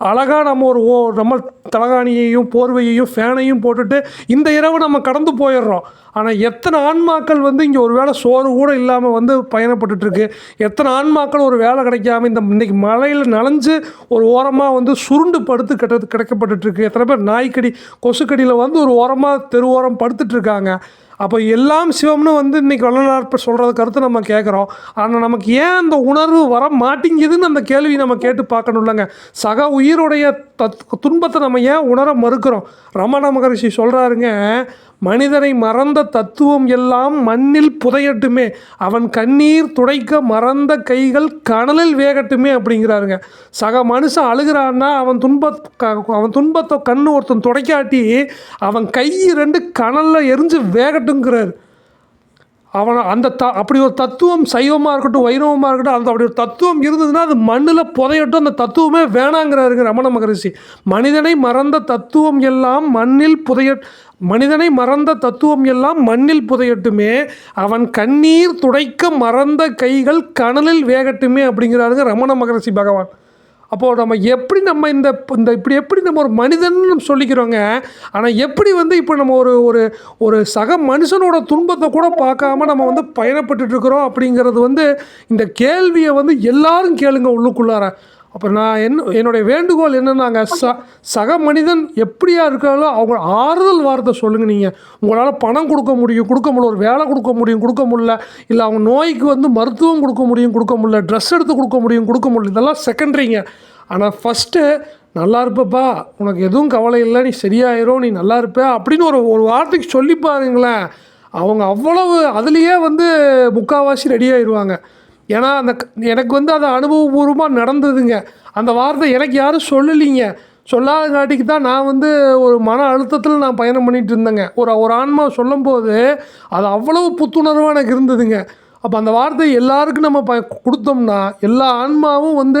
அழகாக நம்ம நம்ம தலகாணியையும் போர்வையையும் ஃபேனையும் போட்டுட்டு இந்த இரவு நம்ம கடந்து போயிடுறோம். ஆனால் எத்தனை ஆன்மாக்கள் வந்து இங்கே ஒரு வேளை சோறு கூட இல்லாமல் வந்து பயணப்பட்டுருக்கு, எத்தனை ஆன்மாக்கள் ஒரு வேலை கிடைக்காம இன்றைக்கி மழையில் நனைஞ்சு ஒரு ஓரமாக வந்து சுருண்டு படுத்து கிடைக்கப்பட்டுருக்கு, எத்தனை பேர் நாய்க்கடி கொசுக்கடியில் வந்து ஒரு ஓரமாக தெரு ஓரம் படுத்துட்ருக்காங்க. அப்போ எல்லாம் சிவம்னு வந்து இன்றைக்கி வள்ளலார் சொல்கிறது கருத்து நம்ம கேட்குறோம். ஆனால் நமக்கு ஏன் அந்த உணர்வு வர மாட்டேங்குதுன்னு அந்த கேள்வி நம்ம கேட்டு பார்க்கணும்லங்க. சக உயிருடைய துன்பத்தை நம்ம ஏன் உணர மறுக்கிறோம்? ரமண மகரிஷி சொல்கிறாருங்க, மனிதனை மறந்த தத்துவம் எல்லாம் மண்ணில் புதையட்டுமே, அவன் கண்ணீர் துடைக்க மறந்த கைகள் கனலில் வேகட்டுமே அப்படிங்கிறாருங்க. சக மனுஷன் அழுகிறான்னா அவன் துன்பத்தை கண்ணு ஒருத்தன் துடைக்காட்டி அவன் கை 2 கனலில் எரிஞ்சு வேகட்டுங்கிறார். அப்படி ஒரு தத்துவம் சைவமாக இருக்கட்டும் வைணவமாக இருக்கட்டும், அந்த அப்படி ஒரு தத்துவம் இருந்ததுன்னா அது மண்ணில் புதையட்டும், அந்த தத்துவமே வேணாங்கிறாருங்க ரமண மகரிஷி. மனிதனை மறந்த தத்துவம் எல்லாம் மண்ணில் புதையட்டுமே, அவன் கண்ணீர் துடைக்க மறந்த கைகள் கனலில் வேகட்டுமே அப்படிங்கிறாருங்க ரமண மகரிஷி பகவான். அப்போது நம்ம இப்படி எப்படி நம்ம ஒரு மனிதன் சொல்லிக்கிறோங்க, ஆனால் எப்படி இப்போ நம்ம ஒரு சக மனுஷனோட துன்பத்தை கூட பார்க்காம நம்ம பயணப்பட்டுருக்குறோம் அப்படிங்கிறது இந்த கேள்வியை எல்லாரும் கேளுங்க உள்ளுக்குள்ளார. அப்போ நான் என்னுடைய வேண்டுகோள் என்னன்னாங்க, சக மனிதன் எப்படியா இருக்காங்களோ அவங்க ஆறுதல் வார்த்தை சொல்லுங்கள். நீங்கள் உங்களால் பணம் கொடுக்க முடியல, ஒரு வேலை கொடுக்க முடியல, இல்லை அவங்க நோய்க்கு மருத்துவம் கொடுக்க முடியல, ட்ரெஸ் எடுத்து கொடுக்க முடியல, இதெல்லாம் செகண்டரிங்க. ஆனால் ஃபஸ்ட்டு நல்லா இருப்பப்பா, உனக்கு எதுவும் கவலை இல்லை, நீ சரியாயிரும், நீ நல்லா இருப்ப அப்படின்னு ஒரு வார்த்தைக்கு சொல்லி பாருங்களேன். அவங்க அவ்வளவு அதுலேயே முக்கால்வாசி ரெடி ஆயிடுவாங்க. ஏன்னா எனக்கு அது அனுபவபூர்வமாக நடந்ததுங்க. அந்த வார்த்தை எனக்கு யாரும் சொல்லலைங்க. சொல்லாதங்காட்டிக்கு தான் நான் ஒரு மன அழுத்தத்தில் நான் பயணம் பண்ணிகிட்டு இருந்தேங்க. ஒரு ஆன்மா சொல்லும்போது அது அவ்வளவு புத்துணர்வாக எனக்கு இருந்ததுங்க. அப்போ அந்த வார்த்தை எல்லாருக்கும் நம்ம கொடுத்தோம்னா எல்லா ஆன்மாவும்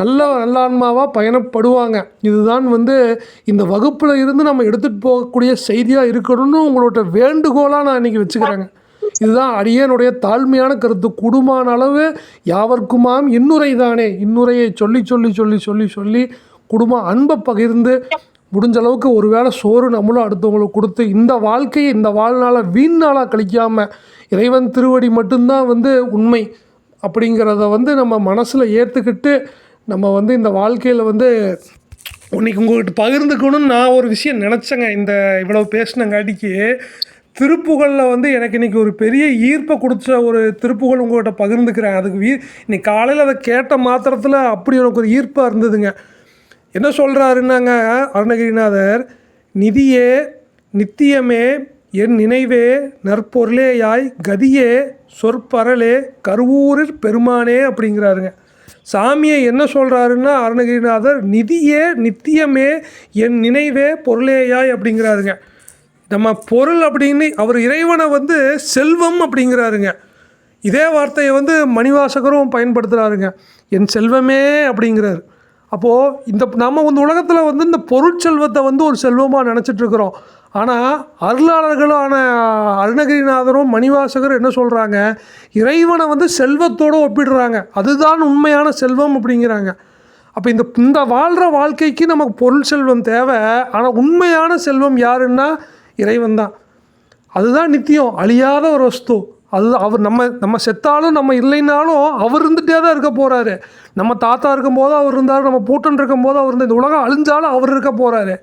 நல்ல ஆன்மாவாக பயணப்படுவாங்க. இதுதான் இந்த வகுப்பில் இருந்து நம்ம எடுத்துகிட்டு போகக்கூடிய செய்தியாக இருக்கணும்னு உங்களோட வேண்டுகோளாக நான் இன்றைக்கி வச்சுக்கிறேங்க. இதுதான் அடியனுடைய தாழ்மையான கருத்து. கூடுமான அளவு யாவர்க்குமாம் இன்னுரை தானே, இன்னுரையை சொல்லி சொல்லி சொல்லி சொல்லி சொல்லி குடும்பம் அன்பை பகிர்ந்து முடிஞ்ச அளவுக்கு ஒரு வேளை சோறு நம்மளும் அடுத்தவங்களுக்கு கொடுத்து இந்த வாழ்க்கையை இந்த வாழ்நாளை வீண் நாளாக கழிக்காமல் இறைவன் திருவடி மட்டும்தான் உண்மை அப்படிங்கிறத நம்ம மனசில் ஏற்றுக்கிட்டு நம்ம இந்த வாழ்க்கையில் இன்றைக்கி உங்கள்கிட்ட பகிர்ந்துக்கணும்னு நான் ஒரு விஷயம் நினச்சேங்க. இவ்வளோ பேசினங்காட்டிக்கு திருப்புகளில் எனக்கு இன்றைக்கி ஒரு பெரிய ஈர்ப்பை கொடுத்த ஒரு திருப்புகள் உங்கள்கிட்ட பகிர்ந்துக்கிறேன். அதுக்கு இன்னைக்கு காலையில் அதை கேட்ட மாத்திரத்தில் அப்படி எனக்கு ஒரு ஈர்ப்பாக இருந்ததுங்க. என்ன சொல்கிறாருன்னாங்க அருணகிரிநாதர், நிதியே நித்தியமே என் நினைவே நற்பொருளேயாய் கதியே சொற்பரலே கருவூரிற் பெருமானே அப்படிங்கிறாருங்க. சாமியை என்ன சொல்கிறாருன்னா அருணகிரிநாதர், நிதியே நித்தியமே என் நினைவே பொருளேயாய் அப்படிங்கிறாருங்க. நம்ம பொருள் அப்படின்னு அவர் இறைவனை செல்வம் அப்படிங்கிறாருங்க. இதே வார்த்தையை மணிவாசகரும் பயன்படுத்துகிறாருங்க. என் செல்வமே அப்படிங்கிறாரு. அப்போது நம்ம உலகத்தில் இந்த பொருட்செல்வத்தை ஒரு செல்வமாக நினச்சிட்ருக்குறோம். ஆனால் அருளாளர்களான அருணகிரிநாதரும் மணிவாசகரும் என்ன சொல்கிறாங்க, இறைவனை செல்வத்தோடு ஒப்பிடுறாங்க. அதுதான் உண்மையான செல்வம் அப்படிங்கிறாங்க. அப்போ இந்த வாழ்கிற வாழ்க்கைக்கு நமக்கு பொருள் செல்வம் தேவை. ஆனால் உண்மையான செல்வம் யாருன்னா இறைவன் தான். அதுதான் நித்தியம், அழியாத ஒரு வஸ்து. அவர் நம்ம செத்தாலும் நம்ம இல்லைனாலும் அவர் இருந்துகிட்டே தான் இருக்க போகிறாரு. நம்ம தாத்தா இருக்கும்போது அவர் இருந்தார், நம்ம பூட்டன் இருக்கும்போது அவர் இந்த உலகம் அழிஞ்சாலும் அவர் இருக்க போகிறாரு.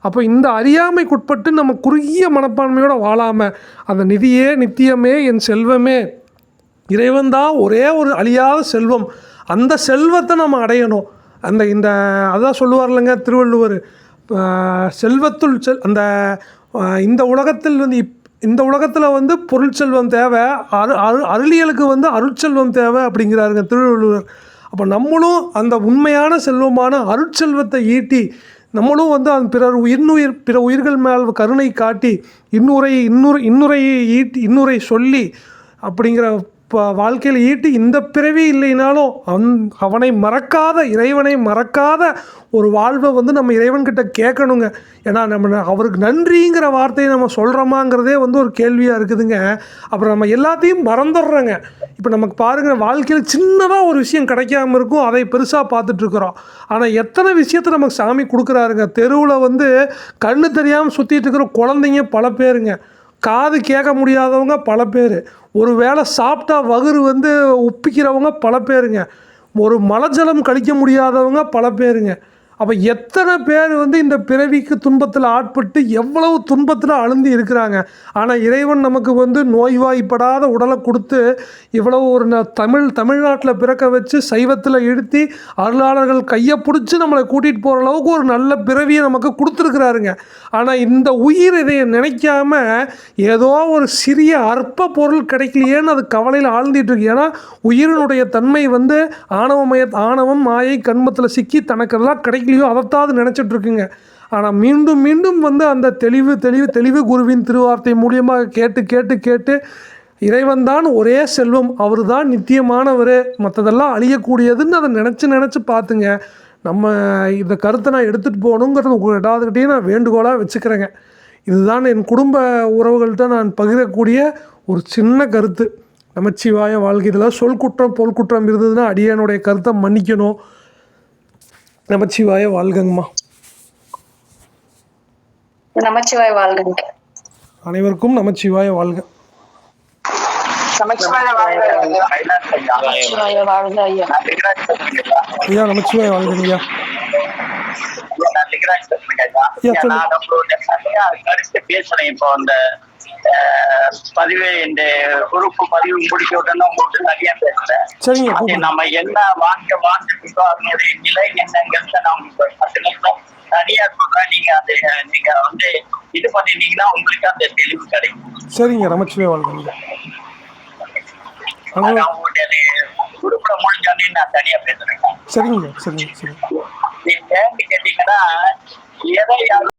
அப்போ இந்த அறியாமைக்குட்பட்டு நம்ம குறுகிய மனப்பான்மையோடு வாழாமல் அந்த நிதியே நித்தியமே என் செல்வமே, இறைவன் தான் ஒரே ஒரு அழியாத செல்வம், அந்த செல்வத்தை நம்ம அடையணும். அதான் சொல்லுவார்லங்க திருவள்ளுவர், செல்வத்துள் இந்த உலகத்தில் இந்த உலகத்தில் பொருள் செல்வம் தேவை, அருளியலுக்கு அருட்செல்வம் தேவை அப்படிங்கிறாருங்க திருவள்ளுவர். அப்போ நம்மளும் அந்த உண்மையான செல்வமான அருட்செல்வத்தை ஈட்டி நம்மளும் அந்த பிற உயிர்கள் மேல் கருணை காட்டி இன்னுரையை ஈட்டி இன்னுரை சொல்லி அப்படிங்கிற வாழ்க்கையில் ஈட்டி இந்த பிறவி இல்லைனாலும் அவனை மறக்காத இறைவனை மறக்காத ஒரு வாழ்வை நம்ம இறைவன்கிட்ட கேட்கணுங்க. ஏன்னா நம்ம அவருக்கு நன்றிங்கிற வார்த்தையை நம்ம சொல்கிறோமாங்கிறதே ஒரு கேள்வியாக இருக்குதுங்க. அப்புறம் நம்ம எல்லாத்தையும் மறந்துடுறோங்க. இப்போ நமக்கு பாருங்கள், வாழ்க்கையில் சின்னதாக ஒரு விஷயம் கிடைக்காம இருக்கும், அதை பெருசாக பார்த்துட்ருக்குறோம். ஆனால் எத்தனை விஷயத்தை நமக்கு சாமி கொடுக்குறாருங்க. தெருவில் கண்ணு தெரியாமல் சுற்றிட்டு இருக்கிற குழந்தைங்க பல பேருங்க, காது கேட்க முடியாதவங்க பல பேர், ஒரு வேளை சாப்பிட்டா வகுறு உப்பிக்கிறவங்க பல பேருங்க, ஒரு மலஜலம் கழிக்க முடியாதவங்க பல பேருங்க. அப்போ எத்தனை பேர் இந்த பிறவிக்கு துன்பத்தில் ஆட்பட்டு எவ்வளவு துன்பத்தில் அழுந்தி இருக்கிறாங்க. ஆனால் இறைவன் நமக்கு நோய்வாய்ப்படாத உடலை கொடுத்து இவ்வளவு ஒரு தமிழ்நாட்டில் பிறக்க வச்சு சைவத்தில் இழுத்தி அருளாளர்கள் கையை பிடிச்சி நம்மளை கூட்டிகிட்டு போகிற அளவுக்கு ஒரு நல்ல பிறவியை நமக்கு கொடுத்துருக்குறாருங்க. ஆனால் இந்த உயிர் இதை நினைக்காம ஏதோ ஒரு சிறிய அற்ப பொருள் கிடைக்கலையேன்னு அது கவலையில் ஆழ்ந்துட்டுருக்கு. ஏன்னா உயிரினுடைய தன்மை ஆணவம் மாயை கண்மத்தில் சிக்கி தனக்கெல்லாம் கிடைக்கலையோ அதைத்தாவது நினச்சிட்ருக்குங்க. ஆனால் மீண்டும் மீண்டும் அந்த தெளிவு குருவின் திருவார்த்தை மூலியமாக கேட்டு கேட்டு கேட்டு இறைவன் தான் ஒரே செல்வம், அவர் தான் நித்தியமானவர், மற்றதெல்லாம் அழியக்கூடியதுன்னு அதை நினச்சி பார்த்துங்க. நம்ம இந்த கருத்தை நான் எடுத்துகிட்டு போகணுங்கிறது உங்கள் எல்லாத்துக்கிட்டையும் நான் வேண்டுகோளாக வச்சுக்கிறேங்க. இதுதான் என் குடும்ப உறவுகள்கிட்ட நான் பகிரக்கூடிய ஒரு சின்ன கருத்து. நமச்சிவாய வாழ்க்கை. இதில் சொல் குற்றம் பொருள் குற்றம் இருந்ததுன்னா அடியனுடைய கருத்தை மன்னிக்கணும். நமச்சிவாய வாழ்கங்கம்மா. நமச்சிவாய வாழ்க. அனைவருக்கும் நமச்சிவாய வாழ்க. நமச்சிவாய வாழ்க ஐயா. ஐயா நமச்சிவாய வாழ்கங்க ஐயா. பேசுறேன் இப்போ அந்த பதிவு இந்த குரூப் பதிவு முடிக்க உடனே உங்களுக்கு நிறைய பேசுறேன். சரிங்க. நம்ம என்ன வாங்கிட்டோம் அதனுடைய நிலை என்னங்கிறத நான் உங்களுக்கு 10 நிமிஷம் தனியா சொல்றேன். நீங்க அது நீங்க வந்து இது பண்ணிட்டீங்கன்னா உங்களுக்கு அந்த தெளிவு கிடைக்கும். சரிங்க. நமச்சிவாய வாழ்கங்க. அவங்களுடைய குரூப்ல முடிஞ்சானே நான் தனியா பேசுறேன். சரிங்க. சரிங்க. சரி. நீங்க கேட்டீங்கன்னா எதை